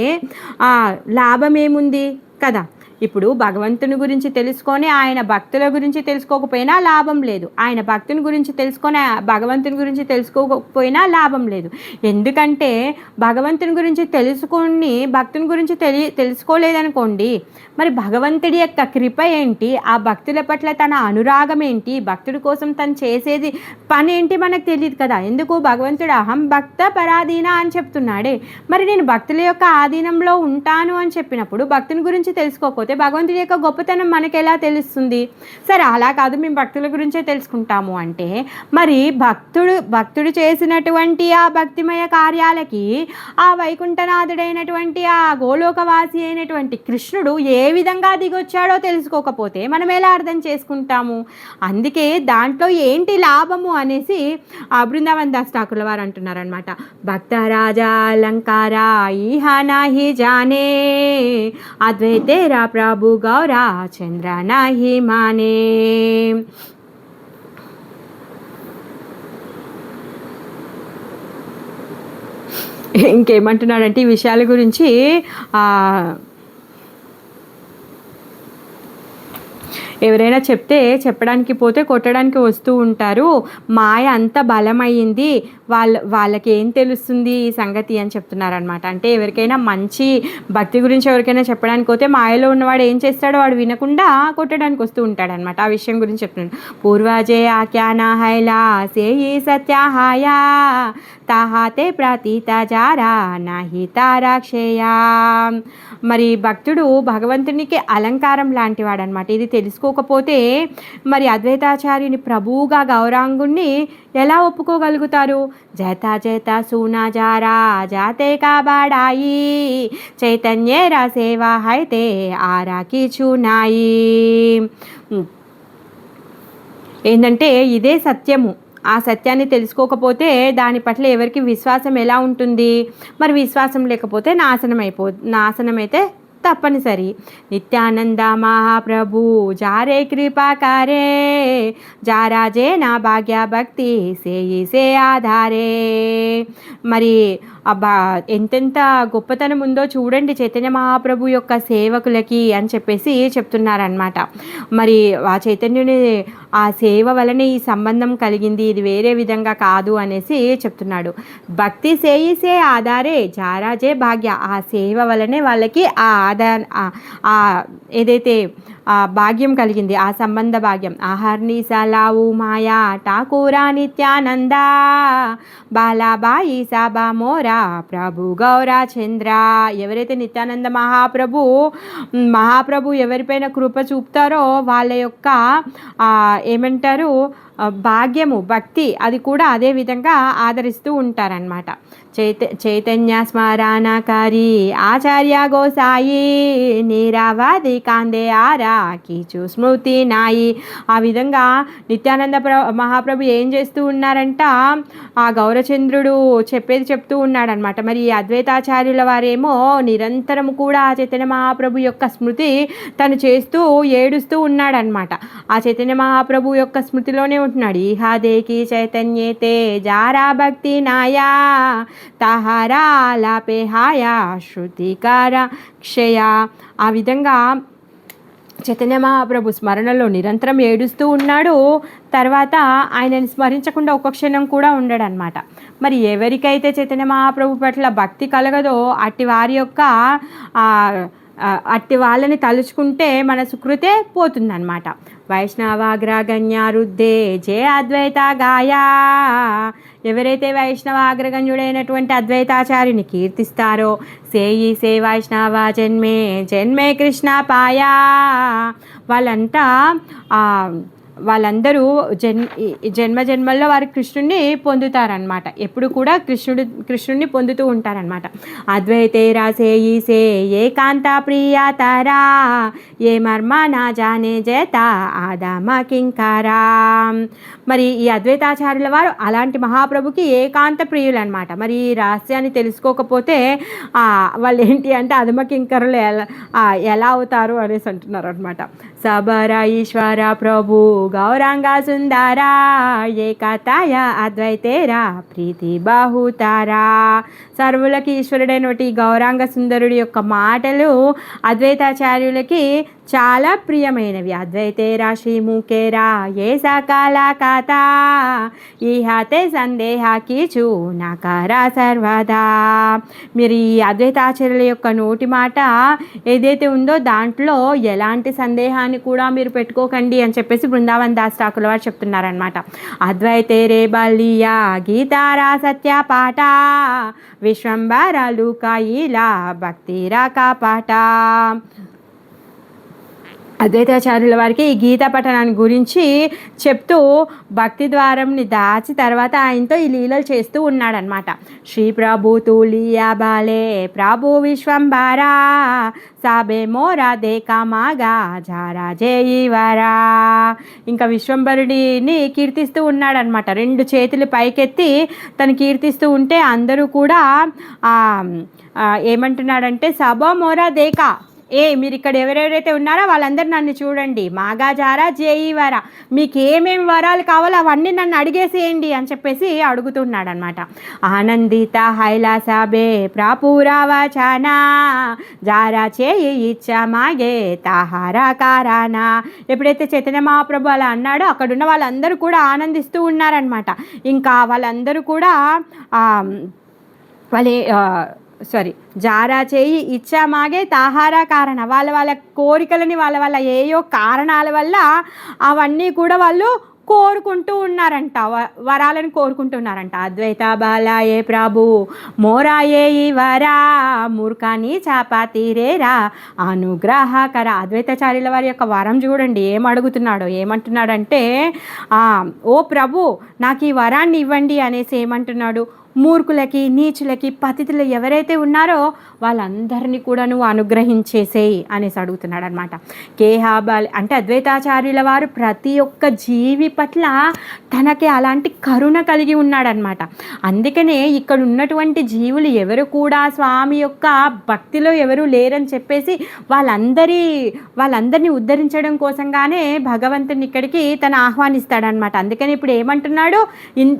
లాభం ఏముంది కదా. ఇప్పుడు భగవంతుని గురించి తెలుసుకొని ఆయన భక్తుల గురించి తెలుసుకోకపోయినా లాభం లేదు, ఆయన భక్తుని గురించి తెలుసుకొని భగవంతుని గురించి తెలుసుకోకపోయినా లాభం లేదు. ఎందుకంటే భగవంతుని గురించి తెలుసుకొని భక్తుని గురించి తెలుసుకోలేదనుకోండి, మరి భగవంతుడి యొక్క కృప ఏంటి, ఆ భక్తుల పట్ల తన అనురాగం ఏంటి, భక్తుడి కోసం తను చేసేది పని ఏంటి మనకు తెలియదు కదా. ఎందుకు భగవంతుడు అహం భక్త పరాధీన అని చెప్తున్నాడే, మరి నేను భక్తుల యొక్క ఆధీనంలో ఉంటాను అని చెప్పినప్పుడు భక్తుని గురించి తెలుసుకోకపోతే భగవంతుడి యొక్క గొప్పతనం మనకు ఎలా తెలుస్తుంది? సరే అలా కాదు, మేము భక్తుల గురించే తెలుసుకుంటాము అంటే మరి భక్తుడు చేసినటువంటి ఆ భక్తిమయ కార్యాలకి ఆ వైకుంఠనాథుడైనటువంటి ఆ గోలోకవాసి అయినటువంటి కృష్ణుడు ఏ విధంగా దిగొచ్చాడో తెలుసుకోకపోతే మనం ఎలా అర్థం చేసుకుంటాము? అందుకే దాంట్లో ఏంటి లాభము అనేసి బృందావన్ దాస్ ఠాకూర్ల వారు అంటున్నారనమాట. భక్త రాజా అలంకార ఈహా నాహి జానే అద్వైతేరా ప్రభు గౌరా చంద్ర నాహి మానే. ఇంకేమంటున్నాడంటే ఈ విషయాల గురించి ఎవరైనా చెప్పడానికి పోతే కొట్టడానికి వస్తూ ఉంటారు. మాయ అంత బలమైంది, వాళ్ళకి ఏం తెలుస్తుంది ఈ సంగతి అని చెప్తున్నారనమాట. అంటే ఎవరికైనా మంచి భక్తి గురించి ఎవరికైనా చెప్పడానికి పోతే మాయలో ఉన్నవాడు ఏం చేస్తాడో వాడు వినకుండా కొట్టడానికి వస్తూ ఉంటాడనమాట. ఆ విషయం గురించి చెప్తున్నాడు. పూర్వజే ఆఖ్యానా హైలా సేయి సత్యాహాయా తాహాతే ప్రతీత జారా నాహి తారాక్షేయా. మరి భక్తుడు భగవంతునికి అలంకారం లాంటివాడనమాట. ఇది తెలుసుకోకపోతే మరి అద్వైతాచార్యుని ప్రభువుగా గౌరాంగుణ్ణి ఎలా ఒప్పుకోగలుగుతారు? జత జత సూనా జారా జాతే కాబడాయి చైతన్య రాసేవా హైతే ఆరాకి చూనాయి. ఏంటంటే ఇదే సత్యము. ఆ సత్యాన్ని తెలుసుకోకపోతే దాని పట్ల ఎవరికి విశ్వాసం ఎలా ఉంటుంది? మరి విశ్వాసం లేకపోతే నాశనమైతే తప్పనిసరి. నిత్యానంద మహాప్రభు జారే కృపాకారే జారాజే నా భాగ్య భక్తి సే ఆధారే. మరి ఎంతెంత గొప్పతనం ఉందో చూడండి చైతన్య మహాప్రభు యొక్క సేవకులకి అని చెప్పేసి చెప్తున్నారనమాట. మరి ఆ చైతన్యుని ఆ సేవ వలనే ఈ సంబంధం కలిగింది, ఇది వేరే విధంగా కాదు అనేసి చెప్తున్నాడు. భక్తి సే ఆధారే జారాజే భాగ్య. ఆ సేవ వలనే వాళ్ళకి ఏదైతే భాగ్యం కలిగింది, ఆ సంబంధ భాగ్యం. ఆహర్ని సలావు మాయా ఠాకూరా నిత్యానంద బాలాబాయి సాబా మోరా ప్రభు గౌరా చంద్ర. ఎవరైతే నిత్యానంద మహాప్రభు ఎవరిపైన కృప చూపుతారో వాళ్ళ యొక్క ఏమంటారు భాగ్యము, భక్తి అది కూడా అదే విధంగా ఆదరిస్తూ ఉంటారనమాట. చైతన్య స్మరణకారి ఆచార్య గోసాయి నీరావాది కాందే ఆరా కీచు స్మృతి నాయి. ఆ విధంగా నిత్యానంద మహాప్రభు ఏం చేస్తూ ఉన్నారంట, ఆ గౌరచంద్రుడు చెప్పేది చెప్తూ ఉన్నాడనమాట. మరి ఈ అద్వైతాచార్యుల వారేమో నిరంతరం కూడా ఆ చైతన్య మహాప్రభు యొక్క స్మృతి తను చేస్తూ ఏడుస్తూ ఉన్నాడనమాట. ఆ చైతన్య మహాప్రభు యొక్క స్మృతిలోనే ఉంటున్నాడు. ఈహాదేకి చైతన్యేతే జారా భక్తి నాయా తహారా లాపే హాయా శృతికార క్షయ. ఆ విధంగా చైతన్య మహాప్రభు స్మరణలో నిరంతరం ఏడుస్తూ ఉన్నాడు. తర్వాత ఆయనని స్మరించకుండా ఒక్క క్షణం కూడా ఉండడనమాట. మరి ఎవరికైతే చైతన్య మహాప్రభు పట్ల భక్తి కలగదో అట్టి వాళ్ళని తలుచుకుంటే మన సుకృతే పోతుందన్నమాట. వైష్ణవాగ్రగణ్యారుద్దే జే అద్వైత గాయా. ఎవరైతే వైష్ణవాగ్రగణ్యుడైనటువంటి అద్వైతాచార్యుని కీర్తిస్తారో సే వైష్ణవ జన్మే కృష్ణ పాయా. వాళ్ళంతా వాళ్ళందరూ జన్మ జన్మల్లో వారి కృష్ణుడిని పొందుతారనమాట. ఎప్పుడు కూడా కృష్ణుడిని పొందుతూ ఉంటారనమాట. అద్వైతే రాసే ఈసే ఏకాంత ప్రియ తారా ఏ మర్మ నా జానే జేత ఆదామ కింకారా. మరి ఈ అద్వైతాచార్యుల వారు అలాంటి మహాప్రభుకి ఏకాంత ప్రియులు అనమాట. మరి ఈ రహస్యాన్ని తెలుసుకోకపోతే వాళ్ళు ఏంటి అంటే అధమ కింకరులు ఎలా అవుతారు అనేసి అంటున్నారు అనమాట. సబర ఈశ్వర ప్రభు గౌరాంగ సుందరా ఏకతాయ అద్వైతేరా ప్రీతి బాహుతారా. సర్వులకి ఈశ్వరుడైనటి గౌరాంగ సుందరుడి యొక్క మాటలు అద్వైతాచార్యులకి చాలా ప్రియమైనవి. అద్వైతేరా శ్రీముఖేరా ఏ సకాల కథ ఈ హాతే సందేహ కీచు నకారా సర్వదా. మీరు ఈ అద్వైతాచార్యుల యొక్క నోటి మాట ఏదైతే ఉందో దాంట్లో ఎలాంటి సందేహాన్ని కూడా మీరు పెట్టుకోకండి అని చెప్పేసి బృందావన్ దాస్ ఠాకూర్ వారు చెప్తున్నారనమాట. అద్వైతే రే బలియా గీతారా సత్య పాట విశ్వంబరాలు కాయిలా భక్తిరా కాపాట. అద్వైతాచార్యుల వారికి ఈ గీతా పఠనాన్ని గురించి చెప్తూ భక్తి ద్వారంని దాచి తర్వాత ఆయనతో ఈ లీలలు చేస్తూ ఉన్నాడనమాట. శ్రీ ప్రభు తులియా బాలే ప్రభు విశ్వంబరా సాబే మోరా దేకా మాగా జారా జేయివరా. ఇంకా విశ్వంబరుడిని కీర్తిస్తూ ఉన్నాడనమాట. 2 చేతులు పైకెత్తి తను కీర్తిస్తూ ఉంటే అందరూ కూడా ఏమంటున్నాడంటే సబో మోరా దేకా మీరు ఇక్కడ ఎవరెవరైతే ఉన్నారో వాళ్ళందరూ నన్ను చూడండి, మాగా జారా జేయివరా, మీకు ఏమేమి వరాలు కావాలో అవన్నీ నన్ను అడిగేసేయండి అని చెప్పేసి అడుగుతున్నాడు అనమాట. ఆనందిత హైలాసాబే ప్రాపురావచానా జారా చేయి ఇచ్చా మాగే తాహారా కారానా. ఎప్పుడైతే చైతన్య మహాప్రభు అలా అన్నాడో అక్కడున్న వాళ్ళందరూ కూడా ఆనందిస్తూ ఉన్నారనమాట. ఇంకా వాళ్ళందరూ కూడా జారా చేయి ఇచ్చా మాగే తాహారా కారణ, వాళ్ళ కోరికలని వాళ్ళ ఏయో కారణాల వల్ల అవన్నీ కూడా వాళ్ళు కోరుకుంటూ ఉన్నారంట, వరాలను కోరుకుంటున్నారంట. అద్వైత బాలాయే ప్రభు మోరాయే ఈ వరా మూర్ఖాని చాపాతి రేరా అనుగ్రహకర. అద్వైతాచార్యుల వారి యొక్క వరం చూడండి ఏమడుగుతున్నాడో, ఏమంటున్నాడంటే ఓ ప్రభు నాకు ఈ వరాన్ని ఇవ్వండి అనేసి ఏమంటున్నాడు, మూర్ఖులకి నీచులకి పతితులు ఎవరైతే ఉన్నారో వాళ్ళందరినీ కూడా నువ్వు అనుగ్రహించేసేయి అనేసి అడుగుతున్నాడు అనమాట. కేహాబాలి అంటే అద్వైతాచార్యుల వారు ప్రతి ఒక్క జీవి పట్ల తనకి అలాంటి కరుణ కలిగి ఉన్నాడనమాట. అందుకనే ఇక్కడ ఉన్నటువంటి జీవులు ఎవరు కూడా స్వామి యొక్క భక్తిలో ఎవరు లేరని చెప్పేసి వాళ్ళందరినీ ఉద్ధరించడం కోసంగానే భగవంతుని ఇక్కడికి తను ఆహ్వానిస్తాడనమాట. అందుకని ఇప్పుడు ఏమంటున్నాడు,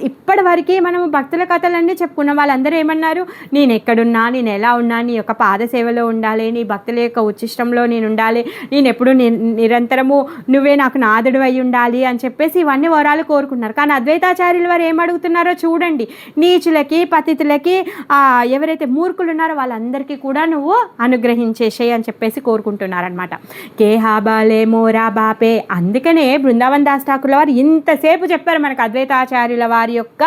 ఇప్పటి వరకే మనము భక్తుల కథలు చెప్పుకున్న వాళ్ళందరూ ఏమన్నారు, నేను ఎక్కడున్నా, నేను ఎలా ఉన్నా, నీ యొక్క పాదసేవలో ఉండాలి, నీ భక్తుల యొక్క ఉచ్చిష్టంలో నేను ఉండాలి, నేను ఎప్పుడు నిరంతరము నువ్వే నాకు నాదుడు అయి ఉండాలి అని చెప్పేసి ఇవన్నీ వరాలు కోరుకున్నారు. కానీ అద్వైతాచార్యుల వారు ఏమడుగుతున్నారో చూడండి, నీచులకి పతితులకి ఎవరైతే మూర్ఖులు ఉన్నారో వాళ్ళందరికీ కూడా నువ్వు అనుగ్రహించేసేయి అని చెప్పేసి కోరుకుంటున్నారనమాట. కేహాబాలే మోరా బాపే. అందుకనే బృందావన్ దాస్ ఠాకూర్ వారు ఇంతసేపు చెప్పారు మనకు అద్వైతాచార్యుల వారి యొక్క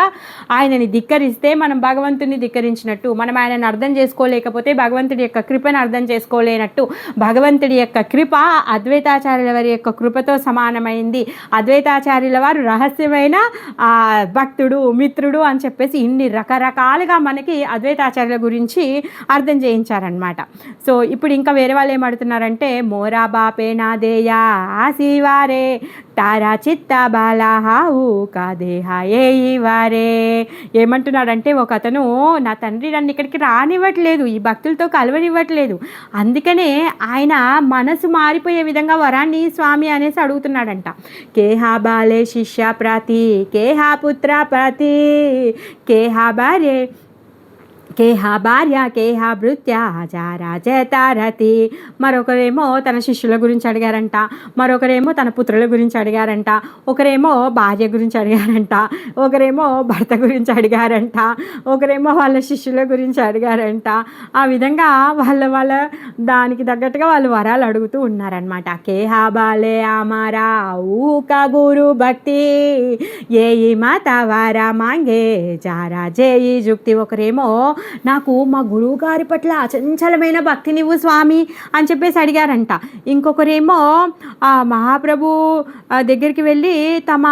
ఆయనని ధిక్కరిస్తే మనం భగవంతుని ధిక్కరించినట్టు, మనం ఆయనను అర్థం చేసుకోలేకపోతే భగవంతుడి యొక్క కృపను అర్థం చేసుకోలేనట్టు, భగవంతుడి యొక్క కృప అద్వైతాచార్యుల వారి యొక్క కృపతో సమానమైంది. అద్వైతాచార్యుల వారు రహస్యమైన భక్తుడు, మిత్రుడు అని చెప్పేసి ఇన్ని రకరకాలుగా మనకి అద్వైతాచార్యుల గురించి అర్థం చేయించారనమాట. సో ఇప్పుడు ఇంకా వేరే వాళ్ళు ఏమడుతున్నారంటే, మోరా బాపే నాదేయా ఆశీవారే తారా చిత్త బాలాహావు కాదేహాయే వారే. ఏమంటున్నాడంటే, ఒక అతను నా తండ్రి నన్ను ఇక్కడికి రానివ్వట్లేదు, ఈ భక్తులతో కలవనివ్వట్లేదు, అందుకనే ఆయన మనసు మారిపోయే విధంగా వరాన్ని స్వామి అనేసి అడుగుతున్నాడంట. కేహా బాలే శిష్య ప్రతి కేహా పుత్ర ప్రతి కేహా భార్య కేహా భార్య కేహా భృత్య జారా జతారతి. మరొకరేమో తన శిష్యుల గురించి అడిగారంట, మరొకరేమో తన పుత్రుల గురించి అడిగారంట, ఒకరేమో భార్య గురించి అడిగారంట, ఒకరేమో భర్త గురించి అడిగారంట, ఒకరేమో వాళ్ళ శిష్యుల గురించి అడిగారంట. ఆ విధంగా వాళ్ళ దానికి తగ్గట్టుగా వాళ్ళు వరాలు అడుగుతూ ఉన్నారనమాట. కేహా బాలే ఆమారా ఊకా గురు భక్తి ఏయి మాత వారా మాంగే జారా జేయి జుక్తి. ఒకరేమో నాకు మా గురువు గారి పట్ల అచంచలమైన భక్తినివ్వు స్వామి అని చెప్పేసి అడిగారంట. ఇంకొకరేమో మహాప్రభు దగ్గరికి వెళ్ళి తమ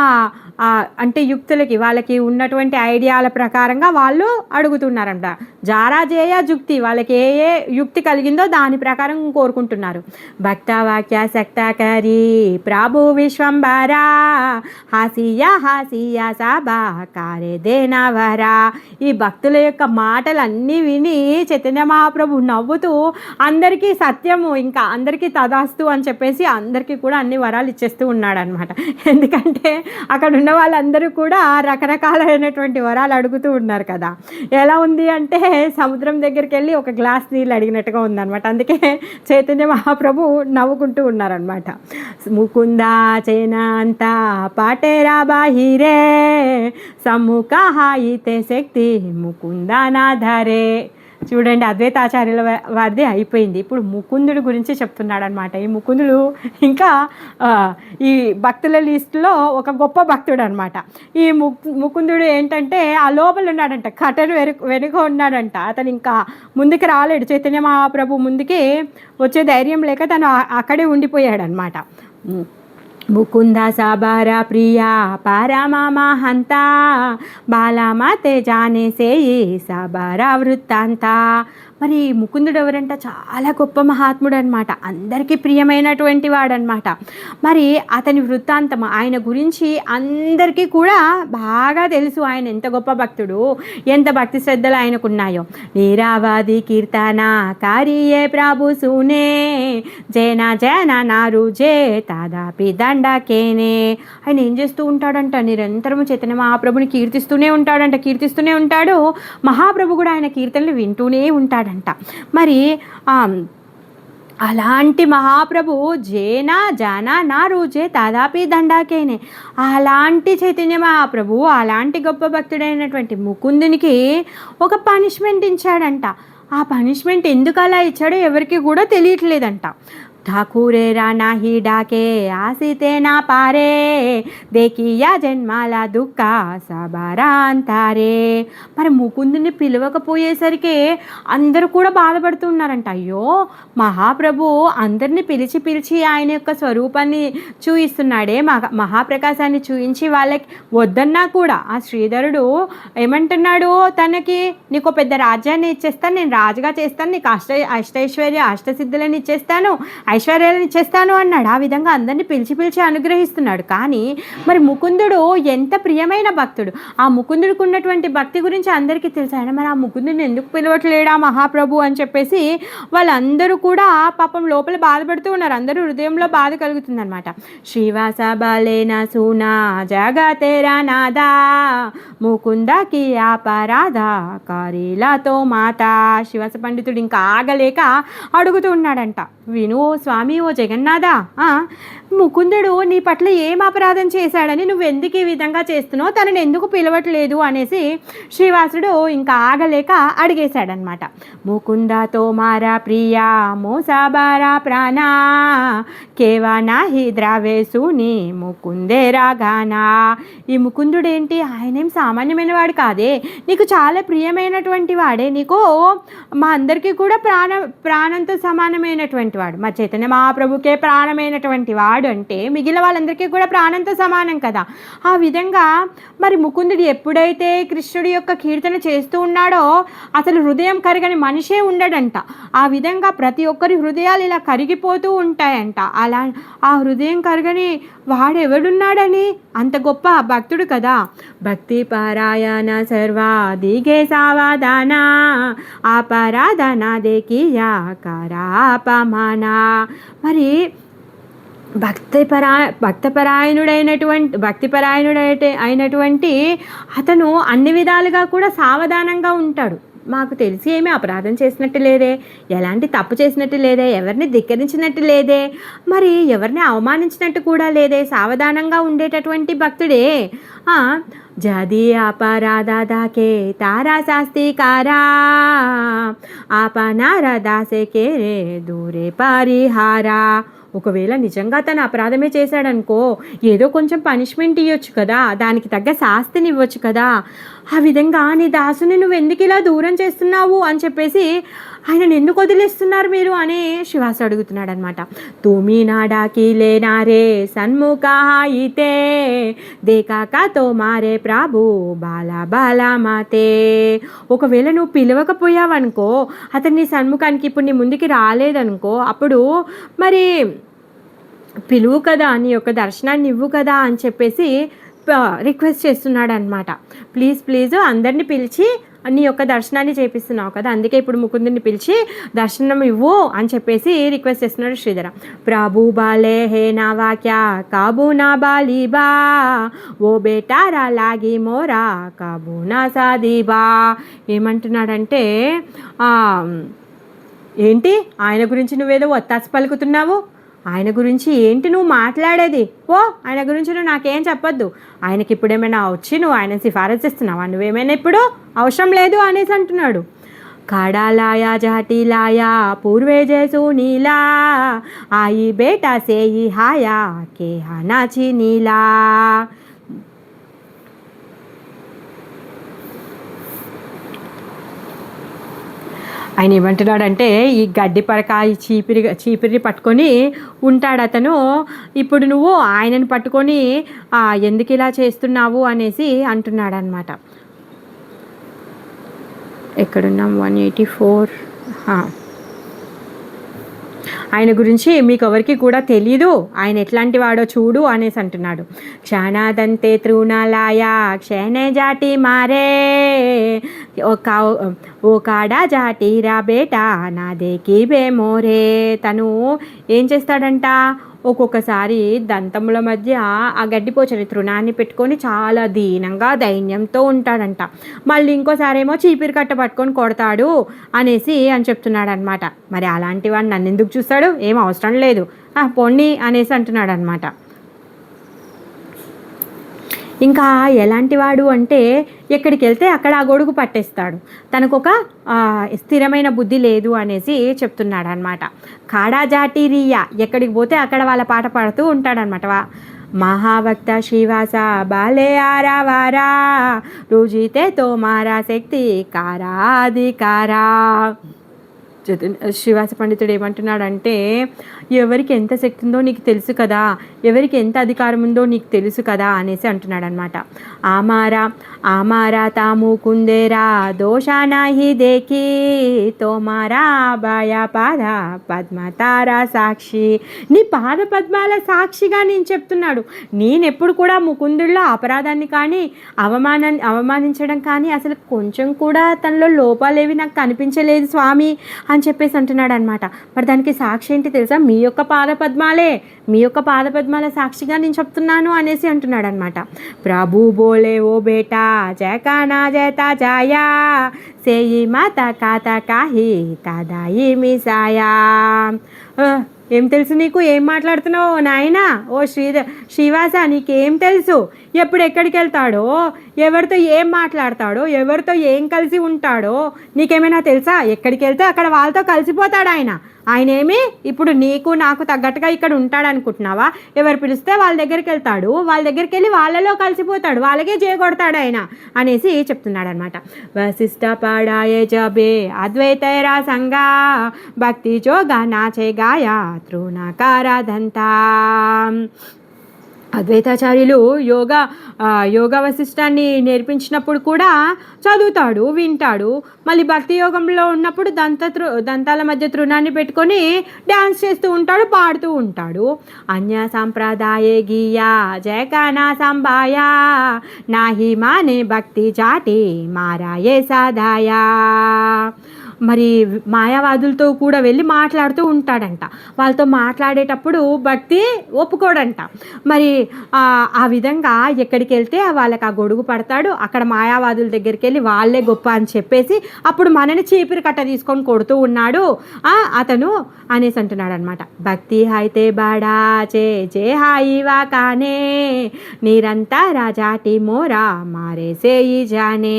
అంటే యుక్తులకి వాళ్ళకి ఉన్నటువంటి ఐడియాల ప్రకారంగా వాళ్ళు అడుగుతున్నారంట. జారాజేయ జుక్తి, వాళ్ళకి ఏ యుక్తి కలిగిందో దాని ప్రకారం కోరుకుంటున్నారు. భక్త వాక్య సక్తకరి ప్రభు విశ్వంబరా హాసియా హాసియా సభా కారే దేనవరా. ఈ భక్తుల యొక్క మాటలన్నీ విని చైతన్య మహాప్రభు నవ్వుతూ అందరికీ సత్యము, ఇంకా అందరికీ తదాస్తు అని చెప్పేసి అందరికీ కూడా అన్ని వరాలు ఇచ్చేస్తూ ఉన్నాడు అనమాట. ఎందుకంటే అక్కడ ఉన్న వాళ్ళందరూ కూడా రకరకాలైనటువంటి వరాలు అడుగుతూ ఉన్నారు కదా. ఎలా ఉంది అంటే సముద్రం దగ్గరికి వెళ్ళి ఒక గ్లాస్ నీళ్ళు అడిగినట్టుగా ఉందన్నమాట. అందుకే చైతన్య మహాప్రభు నవ్వుకుంటూ ఉన్నారనమాట. ముకుందా చేనంత పాటేరా బాహిరే సమ్ముఖ హాయితే శక్తి ముకుందా నాధరే. చూడండి, అద్వైతాచార్యుల వారిది అయిపోయింది. ఇప్పుడు ముకుందుడు గురించి చెప్తున్నాడు అనమాట. ఈ ముకుందుడు ఇంకా ఈ భక్తుల లిస్టులో ఒక గొప్ప భక్తుడు అనమాట. ఈ ముకుందుడు ఏంటంటే ఆ లోపల ఉన్నాడంట, కట్టెను వెనుక ఉన్నాడంట. అతను ఇంకా ముందుకు రాలేడు. చైతన్య మహాప్రభు ముందుకి వచ్చే ధైర్యం లేక తను అక్కడే ఉండిపోయాడనమాట. ముకుంద సాబారా ప్రియా పారామా మహంతా బాలామా తేజానే సేయి సాబారా వృత్తాంత. మరి ముకుందుడు ఎవరంట? చాలా గొప్ప మహాత్ముడు అనమాట, అందరికీ ప్రియమైనటువంటి వాడనమాట. మరి అతని వృత్తాంతం, ఆయన గురించి అందరికీ కూడా బాగా తెలుసు. ఆయన ఎంత గొప్ప భక్తుడు, ఎంత భక్తి శ్రద్ధలు ఆయనకున్నాయో. నీరావాది కీర్తన కారియే ప్రభు సూనే జైన జైన నారు జే తాదాపి దండకేనే. ఆయన ఏం చేస్తూ ఉంటాడంట? నిరంతరము చైతన్య మహాప్రభుని కీర్తిస్తూనే ఉంటాడు. మహాప్రభు కూడా ఆయన కీర్తనలు వింటూనే ఉంటాడంట. మరి అలాంటి మహాప్రభు జేనా జానా నా రూజే దాదాపి దండాకేనే. అలాంటి చైతన్య మహాప్రభు అలాంటి గొప్ప భక్తుడైనటువంటి ముకుందునికి ఒక పనిష్మెంట్ ఇచ్చాడంట. ఆ పనిష్మెంట్ ఎందుకు అలా ఇచ్చాడో ఎవరికి కూడా తెలియట్లేదంట. ఠాకూరే రానా హీ డాకే ఆసితే నా పారే దేకియా జన్మాల దుఃఖ సబారా అంతారే. మరి ముకుందుని పిలవకపోయేసరికి అందరూ కూడా బాధపడుతున్నారంట. అయ్యో, మహాప్రభు అందరినీ పిలిచి ఆయన యొక్క స్వరూపాన్ని చూయిస్తున్నాడే, మహాప్రకాశాన్ని చూయించి వాళ్ళకి వద్దన్నా కూడా ఆ శ్రీధరుడు ఏమంటున్నాడు? తనకి నీకు పెద్ద రాజ్యాన్ని ఇచ్చేస్తాను, నేను రాజుగా చేస్తాను, నీకు అష్టసిద్ధులని ఇచ్చేస్తాను, ఐశ్వర్యాలను ఇచ్చేస్తాను అన్నాడు. ఆ విధంగా అందరినీ పిలిచి అనుగ్రహిస్తున్నాడు. కానీ మరి ముకుందుడు ఎంత ప్రియమైన భక్తుడు. ఆ ముకుందుడికి ఉన్నటువంటి భక్తి గురించి అందరికీ తెలుసు. ఆయన మరి ఆ ముకుందుడిని ఎందుకు పిలవట్లేడా మహాప్రభు అని చెప్పేసి వాళ్ళందరూ కూడా పాపం లోపల బాధపడుతూ ఉన్నారు. అందరూ హృదయంలో బాధ కలుగుతుందన్నమాట. శ్రీవాస బాలేనా సూనా జగతేరా నాదా ముకుందకి అపరాధ కారీలాతో మాత. శివాస పండితుడు ఇంకా ఆగలేక అడుగుతూ ఉన్నాడంట, విను స్వామి, ఓ జగన్నాథ, ముకుందుడు నీ పట్ల ఏం అపరాధం చేశాడని నువ్వెందుకు ఈ విధంగా చేస్తున్నావు, తనని ఎందుకు పిలవట్లేదు అనేసి శ్రీవాసుడు ఇంకా ఆగలేక అడిగేశాడనమాట. ముకుందతో మారా ప్రియా మోసాబారా ప్రాణా కేవనా హి ద్రావేసుని ముకుందే రాగానా. ఈ ముకుందుడు ఏంటి? ఆయనేం సామాన్యమైన వాడు కాదే, నీకు చాలా ప్రియమైనటువంటి వాడే, నీకు మా అందరికీ కూడా ప్రాణంతో సమానమైనటువంటి వాడు. మా చైతన్య మహాప్రభుకే ప్రాణమైనటువంటి వాడు అంటే మిగిలిన వాళ్ళందరికీ కూడా ప్రాణంతో సమానం కదా. ఆ విధంగా మరి ముకుందుడు ఎప్పుడైతే కృష్ణుడి యొక్క కీర్తన చేస్తూ ఉన్నాడో అసలు హృదయం కరగని మనిషే ఉండడంట. ఆ విధంగా ప్రతి ఒక్కరి హృదయాలు ఇలా కరిగిపోతూ ఉంటాయంట. అలా ఆ హృదయం కరగని వాడెవడున్నాడని? అంత గొప్ప భక్తుడు కదా. భక్తి పారాయణ సర్వా దిగే సావధాన అపరాధన దేకియా కరాపమానా. మరి భక్తిపరాయణుడైనటువంటి అతను అన్ని విధాలుగా కూడా సావధానంగా ఉంటాడు. మాకు తెలిసి ఏమీ అపరాధం చేసినట్టు లేదే, ఎలాంటి తప్పు చేసినట్టు లేదే, ఎవరిని ధిక్కరించినట్టు లేదే, మరి ఎవరిని అవమానించినట్టు కూడా లేదే, సావధానంగా ఉండేటటువంటి భక్తుడే. జది అపరాధాకే తారా శాస్తికారా ఆపనారదాసే కేరే దూరే పరిహారా. ఒకవేళ నిజంగా తను అపరాధమే చేశాడనుకో, ఏదో కొంచెం పనిష్మెంట్ ఇవ్వచ్చు కదా, దానికి తగ్గ శాస్తిని ఇవ్వచ్చు కదా. ఆ విధంగా నీ దాసుని నువ్వు ఎందుకు ఇలా దూరం చేస్తున్నావు అని చెప్పేసి ఆయనను ఎందుకు వదిలేస్తున్నారు మీరు అని శివాసు అడుగుతున్నాడు అనమాట. తుమి నాడాకి లేనారే సన్ముఖాయితే దేకాక తో మారే ప్రభు బాలా బాలా మాతే. ఒకవేళ నువ్వు పిలవకపోయావనుకో, అతన్ని సన్ముఖానికి ఇప్పుడు నీ ముందుకి రాలేదనుకో, అప్పుడు మరి పిలువు కదా, నీ యొక్క దర్శనాన్ని ఇవ్వు కదా అని చెప్పేసి రిక్వెస్ట్ చేస్తున్నాడు అనమాట. ప్లీజ్ ప్లీజ్ అందరినీ పిలిచి నీ యొక్క దర్శనాన్ని చేపిస్తున్నావు కదా, అందుకే ఇప్పుడు ముకుందుని పిలిచి దర్శనం ఇవ్వు అని చెప్పేసి రిక్వెస్ట్ చేస్తున్నాడు శ్రీధర. ప్రభు బాలే హే నా వాక్యా కాబూ నా బాలీబా ఓ బేటారా లాగి మోరా కాబూ నా సాదీబా. ఏమంటున్నాడంటే ఏంటి ఆయన గురించి నువ్వేదో ఒత్తాసు పలుకుతున్నావు, ఆయన గురించి ఏంటి నువ్వు మాట్లాడేది, ఓ ఆయన గురించి నువ్వు నాకేం చెప్పొద్దు, ఆయనకి ఇప్పుడు ఏమైనా వచ్చి నువ్వు ఆయన సిఫారసు ఇస్తున్నావా, నువ్వేమైనా ఇప్పుడు అవసరం లేదు అనేసి అంటున్నాడు. కాడాలాయా జాటిలాయా పూర్వే జేసు నీలా ఆయి బేటా సేయి హాయా కే హానాచి నీలా. ఆయన ఏమంటున్నాడంటే ఈ గడ్డి పరక ఈ చీపిరి పట్టుకొని ఉంటాడు అతను, ఇప్పుడు నువ్వు ఆయనను పట్టుకొని ఎందుకు ఇలా చేస్తున్నావు అనేసి అంటున్నాడు అనమాట. ఎక్కడున్నాం 184. ఆయన గురించి మీకు ఎవరికి కూడా తెలీదు, ఆయన ఎట్లాంటి వాడో చూడు అనేసి అంటున్నాడు. క్షణాదంతే తృణాలాయా క్షణే జాటి మారే ఓ కాడా జాటి రా బేటా నాదేకి బే మోరే. తను ఏం చేస్తాడంట, ఒక్కొక్కసారి దంతముల మధ్య ఆ గడ్డిపోచని తృణాన్ని పెట్టుకొని చాలా దీనంగా దైన్యంతో ఉంటాడంట. మళ్ళీ ఇంకోసారి ఏమో చీపిరి కట్ట పట్టుకొని కొడతాడు అనేసి అని చెప్తున్నాడు అనమాట. మరి అలాంటి వాడు నన్ను ఎందుకు చూస్తాడు, ఏం అవసరం లేదు పొన్ని అనేసి అంటున్నాడు అనమాట. ఇంకా ఎలాంటి వాడు అంటే ఎక్కడికి వెళ్తే అక్కడ ఆ గొడుగు పట్టేస్తాడు, తనకు ఒక స్థిరమైన బుద్ధి లేదు అనేసి చెప్తున్నాడు అనమాట. కాడా జాటి రియా ఎక్కడికి పోతే అక్కడ వాళ్ళ పాట పాడుతూ ఉంటాడనమాట. మహాభక్త శ్రీవాస బాలే ఆరావారా రుజితే తో మారా శక్తి కారాధికారా. శ్రీవాస పండితుడు ఏమంటున్నాడంటే ఎవరికి ఎంత శక్తి ఉందో నీకు తెలుసు కదా, ఎవరికి ఎంత అధికారం ఉందో నీకు తెలుసు కదా అనేసి అంటున్నాడు అనమాట. ఆమారా తాము కుందేరా దోషానాహి దేకి తోమారా బాయా పాద పద్మతారా సాక్షి. నీ పాద పద్మాల సాక్షిగా నేను చెప్తున్నాడు, నేనెప్పుడు కూడా ముకుందుల్లో అపరాధాన్ని కానీ అవమానించడం కానీ అసలు కొంచెం కూడా తనలో లోపాలేవి నాకు కనిపించలేదు స్వామి అని చెప్పేసి అంటున్నాడు అనమాట. మరి దానికి సాక్షి ఏంటి తెలుసా, మీ యొక్క పాదపద్మాలే, మీ యొక్క పాదపద్మాల సాక్షిగా నేను చెప్తున్నాను అనేసి అంటున్నాడు అనమాట. ప్రభు బోలే ఓ బేటా జయకానా జయతా జాయా సేయి మాత కాత కాహి తాదాయి మిసాయా. ఏం తెలుసు నీకు, ఏం మాట్లాడుతున్నావు నాయనా, ఓ శ్రీవాస నీకేం తెలుసు, ఎప్పుడు ఎక్కడికి వెళ్తాడో, ఎవరితో ఏం మాట్లాడతాడో, ఎవరితో ఏం కలిసి ఉంటాడో నీకేమైనా తెలుసా, ఎక్కడికి వెళ్తే అక్కడ వాళ్ళతో కలిసిపోతాడు ఆయన. ఆయన ఏమి ఇప్పుడు నీకు నాకు తగ్గట్టుగా ఇక్కడ ఉంటాడు అనుకుంటున్నావా, ఎవరు పిలిస్తే వాళ్ళ దగ్గరికి వెళ్తాడు, వాళ్ళ దగ్గరికి వెళ్ళి వాళ్ళలో కలిసిపోతాడు, వాళ్ళకే చేయగొడతాడు ఆయన అనేసి చెప్తున్నాడు అనమాట. వశిష్ఠ పాడాయే జబే అద్వైతైరా సంగా భక్తి జోగా నాచే గాయా తృణకారాధంతా. అద్వైతాచార్యులు యోగా వశిష్టాన్ని నేర్పించినప్పుడు కూడా చదువుతాడు, వింటాడు, మళ్ళీ భక్తి యోగంలో ఉన్నప్పుడు దంతాల మధ్య తృణాన్ని పెట్టుకొని డ్యాన్స్ చేస్తూ ఉంటాడు, పాడుతూ ఉంటాడు. అన్య సాంప్రదాయే గీయా జయకానా సంబాయా నాహి మానే భక్తి చాటి మారాయే సాదాయా. మరి మాయావాదులతో కూడా వెళ్ళి మాట్లాడుతూ ఉంటాడంట, వాళ్ళతో మాట్లాడేటప్పుడు భక్తి ఒప్పుకోడంట. మరి ఆ విధంగా ఎక్కడికి వెళ్తే వాళ్ళకి ఆ గొడుగు పడతాడు, అక్కడ మాయావాదుల దగ్గరికి వెళ్ళి వాళ్ళే గొప్ప అని చెప్పేసి అప్పుడు మనని చీపిరి కట్ట తీసుకొని కొడుతూ ఉన్నాడు అతను అనేసి అంటున్నాడు అనమాట. భక్తి అయితే బాడా చే జే హాయివా కానే నిరంతర జాటి మోరా మారేసే ఈ జానే.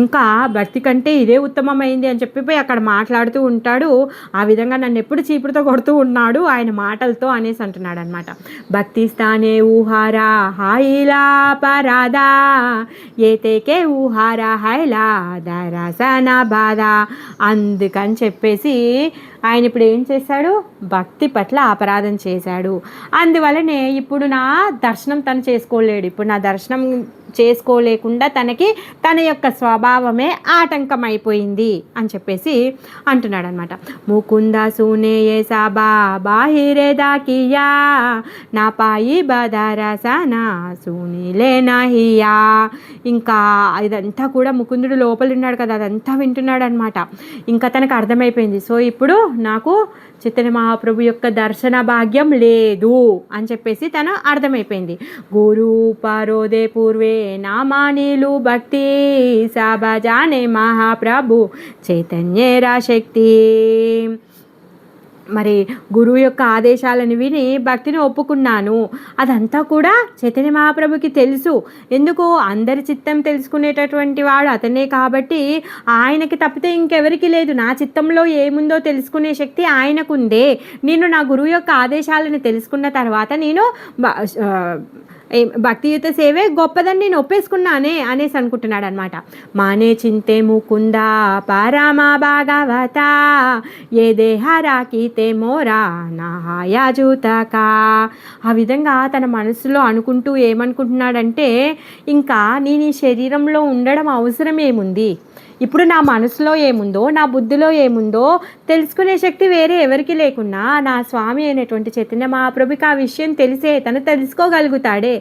ఇంకా భక్తి కంటే ఇదే ఉత్తమమైంది అని చెప్పిపోయి అక్కడ మాట్లాడుతూ ఉంటాడు. ఆ విధంగా నన్ను ఎప్పుడు చీపురుతో కొడుతూ ఉన్నాడు ఆయన మాటలతో అనేసి అంటున్నాడు అనమాట. భక్తి స్థానే ఊహారా హాయిలా పరాదా ఏతేకే ఊహారా హైలా దరసన బాధ. అందుకని చెప్పేసి ఆయన ఇప్పుడు ఏం చేశాడు, భక్తి పట్ల అపరాధం చేశాడు. అందువలనే ఇప్పుడు నా దర్శనం తను చేసుకోలేడు. ఇప్పుడు నా దర్శనం చేసుకోలేకుండా తనకి తన యొక్క స్వభావమే ఆటంకమైపోయింది అని చెప్పేసి అంటున్నాడు అనమాట. ముకుంద సూనే ఏ సాబా బాహిరే దాకియా నా పాయి బదరసనా సూనిలే నహియా. ఇంకా ఇదంతా కూడా ముకుందుడు లోపల ఉన్నాడు కదా, అదంతా వింటున్నాడు అనమాట. ఇంకా తనకు అర్థమైపోయింది. సో ఇప్పుడు నాకు చైతన్య మహాప్రభు యొక్క దర్శన భాగ్యం లేదు అని చెప్పేసి తను అర్థమైపోయింది. గురు పరోదే పూర్వే నామానిలు భక్తి సభజానే మహాప్రభు చైతన్యేరా శక్తి. మరి గురువు యొక్క ఆదేశాలను విని భక్తిని ఒప్పుకున్నాను. అదంతా కూడా చైతన్య మహాప్రభుకి తెలుసు. ఎందుకు, అందరి చిత్తం తెలుసుకునేటటువంటి వాడు అతనే కాబట్టి ఆయనకి తప్పితే ఇంకెవరికి లేదు. నా చిత్తంలో ఏముందో తెలుసుకునే శక్తి ఆయనకుందే. నేను నా గురువు యొక్క ఆదేశాలను తెలుసుకున్న తర్వాత నేను భక్తియుత సేవే గొప్పదని నేను ఒప్పేసుకున్నానే అనేసి అనుకుంటున్నాడు అనమాట. మానే చింతే ముకుంద పరమా భాగవత ఏ దేహరాకితే మోరా నాయాజూతకా. ఆ విధంగా తన మనసులో అనుకుంటూ ఏమనుకుంటున్నాడంటే, ఇంకా నేను ఈ శరీరంలో ఉండడం అవసరం ఏముంది, ఇప్పుడు నా మనసులో ఏముందో నా బుద్ధిలో ఏముందో తెలుసుకునే శక్తి వేరే ఎవరికి లేకున్నా నా స్వామి అయినటువంటి చైతన్య మహాప్రభుకి ఆ విషయం తెలిసే, తను తెలుసుకోగలుగుతాడే.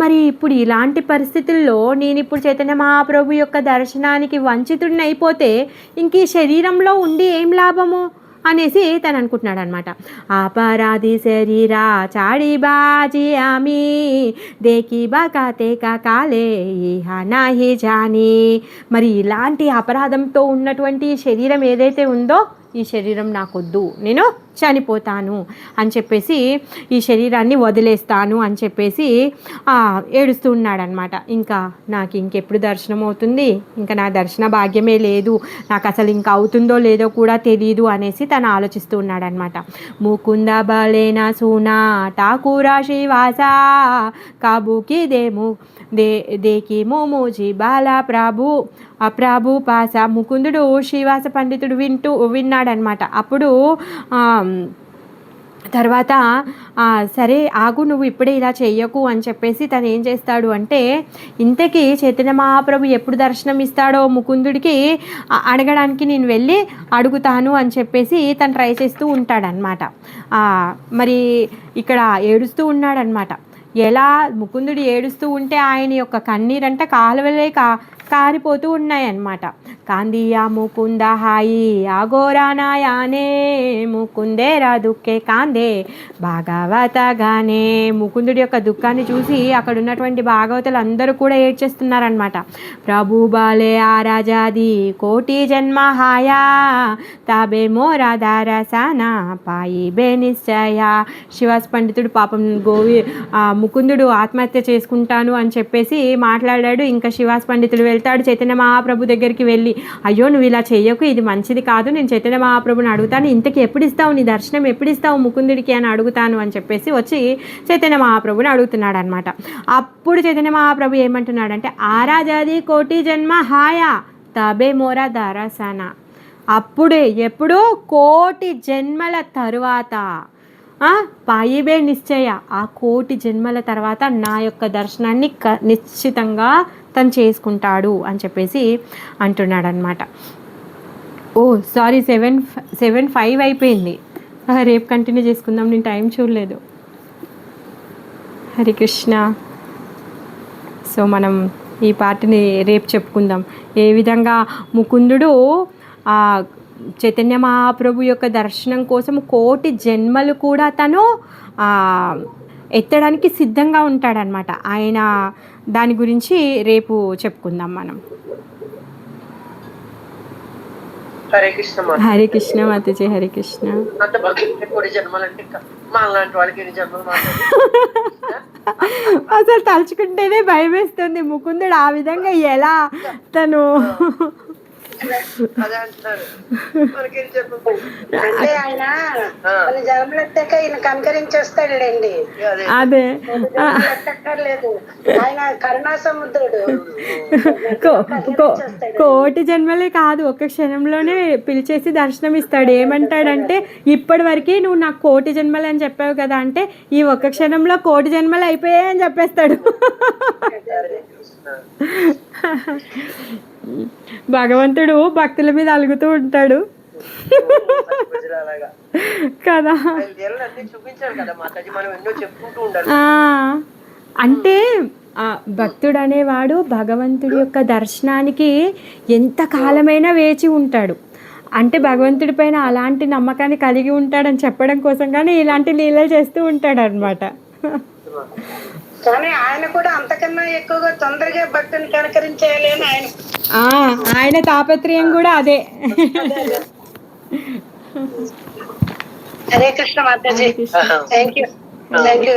మరి ఇప్పుడు ఇలాంటి పరిస్థితుల్లో నేను ఇప్పుడు చైతన్య మహాప్రభు యొక్క దర్శనానికి వంచితుడిని అయిపోతే ఇంక ఈ శరీరంలో ఉండి ఏం లాభము అనేసి తను అనుకుంటున్నాడు అనమాట. అపరాధి శరీరా చాడి బాజీ ఆమి దేకి బాకాతే కాలే నాహి జాని. మరి ఇలాంటి అపరాధంతో ఉన్నటువంటి శరీరం ఏదైతే ఉందో ఈ శరీరం నాకొద్దు, నేను చనిపోతాను అని చెప్పేసి ఈ శరీరాన్ని వదిలేస్తాను అని చెప్పేసి ఏడుస్తూ ఉన్నాడనమాట. ఇంకా నాకు ఇంకెప్పుడు దర్శనం అవుతుంది, ఇంకా నా దర్శన భాగ్యమే లేదు, నాకు అసలు ఇంకా అవుతుందో లేదో కూడా తెలియదు అనేసి తను ఆలోచిస్తూ ఉన్నాడనమాట. ముకుంద బలేనా సూనా ఠాకూరా శ్రీవాస కాబూకి దేకి మోమోజీ బాలా ప్రభు ఆ ప్రభు పాస. ముకుందుడు శ్రీవాస పండితుడు విన్నాడనమాట. అప్పుడు తర్వాత సరే ఆగు, నువ్వు ఇప్పుడే ఇలా చెయ్యకు అని చెప్పేసి తను ఏం చేస్తాడు అంటే, ఇంతకీ చైతన్య మహాప్రభు ఎప్పుడు దర్శనం ఇస్తాడో ముకుందుడికి అడగడానికి నేను వెళ్ళి అడుగుతాను అని చెప్పేసి తను ట్రై చేస్తూ ఉంటాడనమాట. మరి ఇక్కడ ఏడుస్తూ ఉన్నాడనమాట. ఎలా ముకుందుడు ఏడుస్తూ ఉంటే ఆయన యొక్క కన్నీరంట కాలువలే కారిపోతూ ఉన్నాయన్నమాట. కాందియా ముకుంద హాయి ఆగోరానాయానే ముకుందేరా దుఃఖే కాందే భాగవతగానే. ముకుందుడి యొక్క దుఃఖాన్ని చూసి అక్కడ ఉన్నటువంటి భాగవతులు అందరూ కూడా ఏడ్చేస్తున్నారనమాట. ప్రభు బాలే ఆరాజాది కోటి జన్మ హాయా తాబే మోరా దారసానా పాయి బే నిశ్చయ. శ్రీవాస పండితుడు పాపం ముకుందుడు ఆత్మహత్య చేసుకుంటాను అని చెప్పేసి మాట్లాడాడు. ఇంకా శ్రీవాస పండితుడు వెళ్తాడు చైతన్య మహాప్రభు దగ్గరికి వెళ్ళి, అయ్యో నువ్వు ఇలా చెయ్యకు, ఇది మంచిది కాదు, నేను చైతన్య మహాప్రభుని అడుగుతాను, ఇంతకీ ఎప్పుడు ఇస్తావు, నీ దర్శనం ఎప్పుడు ఇస్తావు ముకుందుడికి అని అడుగుతాను అని చెప్పేసి వచ్చి చైతన్య మహాప్రభుని అడుగుతున్నాడు అనమాట. అప్పుడు చైతన్య మహాప్రభు ఏమంటున్నాడంటే, ఆరాజాది కోటి జన్మ హాయా తబే మోరా దారాసానా. అప్పుడే ఎప్పుడో కోటి జన్మల తరువాత పాయిబే నిశ్చయ, ఆ కోటి జన్మల తర్వాత నా యొక్క దర్శనాన్ని నిశ్చితంగా తను చేసుకుంటాడు అని చెప్పేసి అంటున్నాడు అనమాట. ఓ సారీ 7:05 అయిపోయింది. రేపు కంటిన్యూ చేసుకుందాం, నేను టైం చూడలేదు. హరి కృష్ణ. సో మనం ఈ పాటని రేపు చెప్పుకుందాం. ఏ విధంగా ముకుందుడు చైతన్య మహాప్రభు యొక్క దర్శనం కోసం కోటి జన్మలు కూడా తను ఎత్తడానికి సిద్ధంగా ఉంటాడనమాట. ఆయన దాని గురించి రేపు చెప్పుకుందాం మనం. హరే కృష్ణ. హరే కృష్ణ మాతాజీ. హరే కృష్ణ. కోటి జన్మలంటే మాలాంటి వాళ్ళకి ఎన్ని జన్మలు మాట్లాడి అసలు తలుచుకుంటేనే భయం వేస్తుంది. ముకుందుడు ఆ విధంగా ఎలా తను అదే అంటున్నారు మనకి ఎన్ని జన్మలు అంటే ఆయన కొన్ని జన్మలు ఎత్తాక ఈయన కనకరించేస్తాడండి. అదే జన్మలు ఎత్తక్కర్లేదు, ఆయన కరుణా సముద్రుడు. కోటి జన్మలే కాదు, ఒక క్షణంలోనే పిలిచేసి దర్శనం ఇస్తాడు. ఏమంటాడంటే ఇప్పటి వరకు నువ్వు నాకు కోటి జన్మలు అని చెప్పావు కదా అంటే, ఈ ఒక్క క్షణంలో కోటి జన్మలు అయిపోయాయి అని చెప్పేస్తాడు. భగవంతుడు భక్తుల మీద అలుగుతూ ఉంటాడు కదా. చూపించారు కదా మాతాజీ, మనం ఎన్నో చెప్పుకుంటూ ఉండాలి. అంటే భక్తుడు అనేవాడు భగవంతుడి యొక్క దర్శనానికి ఎంత కాలమైనా వేచి ఉంటాడు. అంటే భగవంతుడి పైన అలాంటి నమ్మకాన్ని కలిగి ఉంటాడని చెప్పడం కోసం కానీ ఇలాంటి లీలలు చేస్తూ ఉంటాడు అనమాట. కానీ ఆయన కూడా అంతకన్నా ఎక్కువగా తొందరగా భక్తుని కనకరించేయాలి అని ఆయన తాపత్రయం కూడా అదే. Hare Krishna Mataji, thank you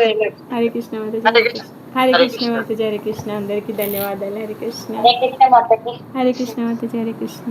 very much. Hare Krishna Mataji, Hare Krishna Mataji, Hare Krishna. అందరికీ ధన్యవాదాలు. హరే కృష్ణ, హరే కృష్ణ మాతాజీ. హరే కృష్ణ మాతాజీ, హరే కృష్ణ.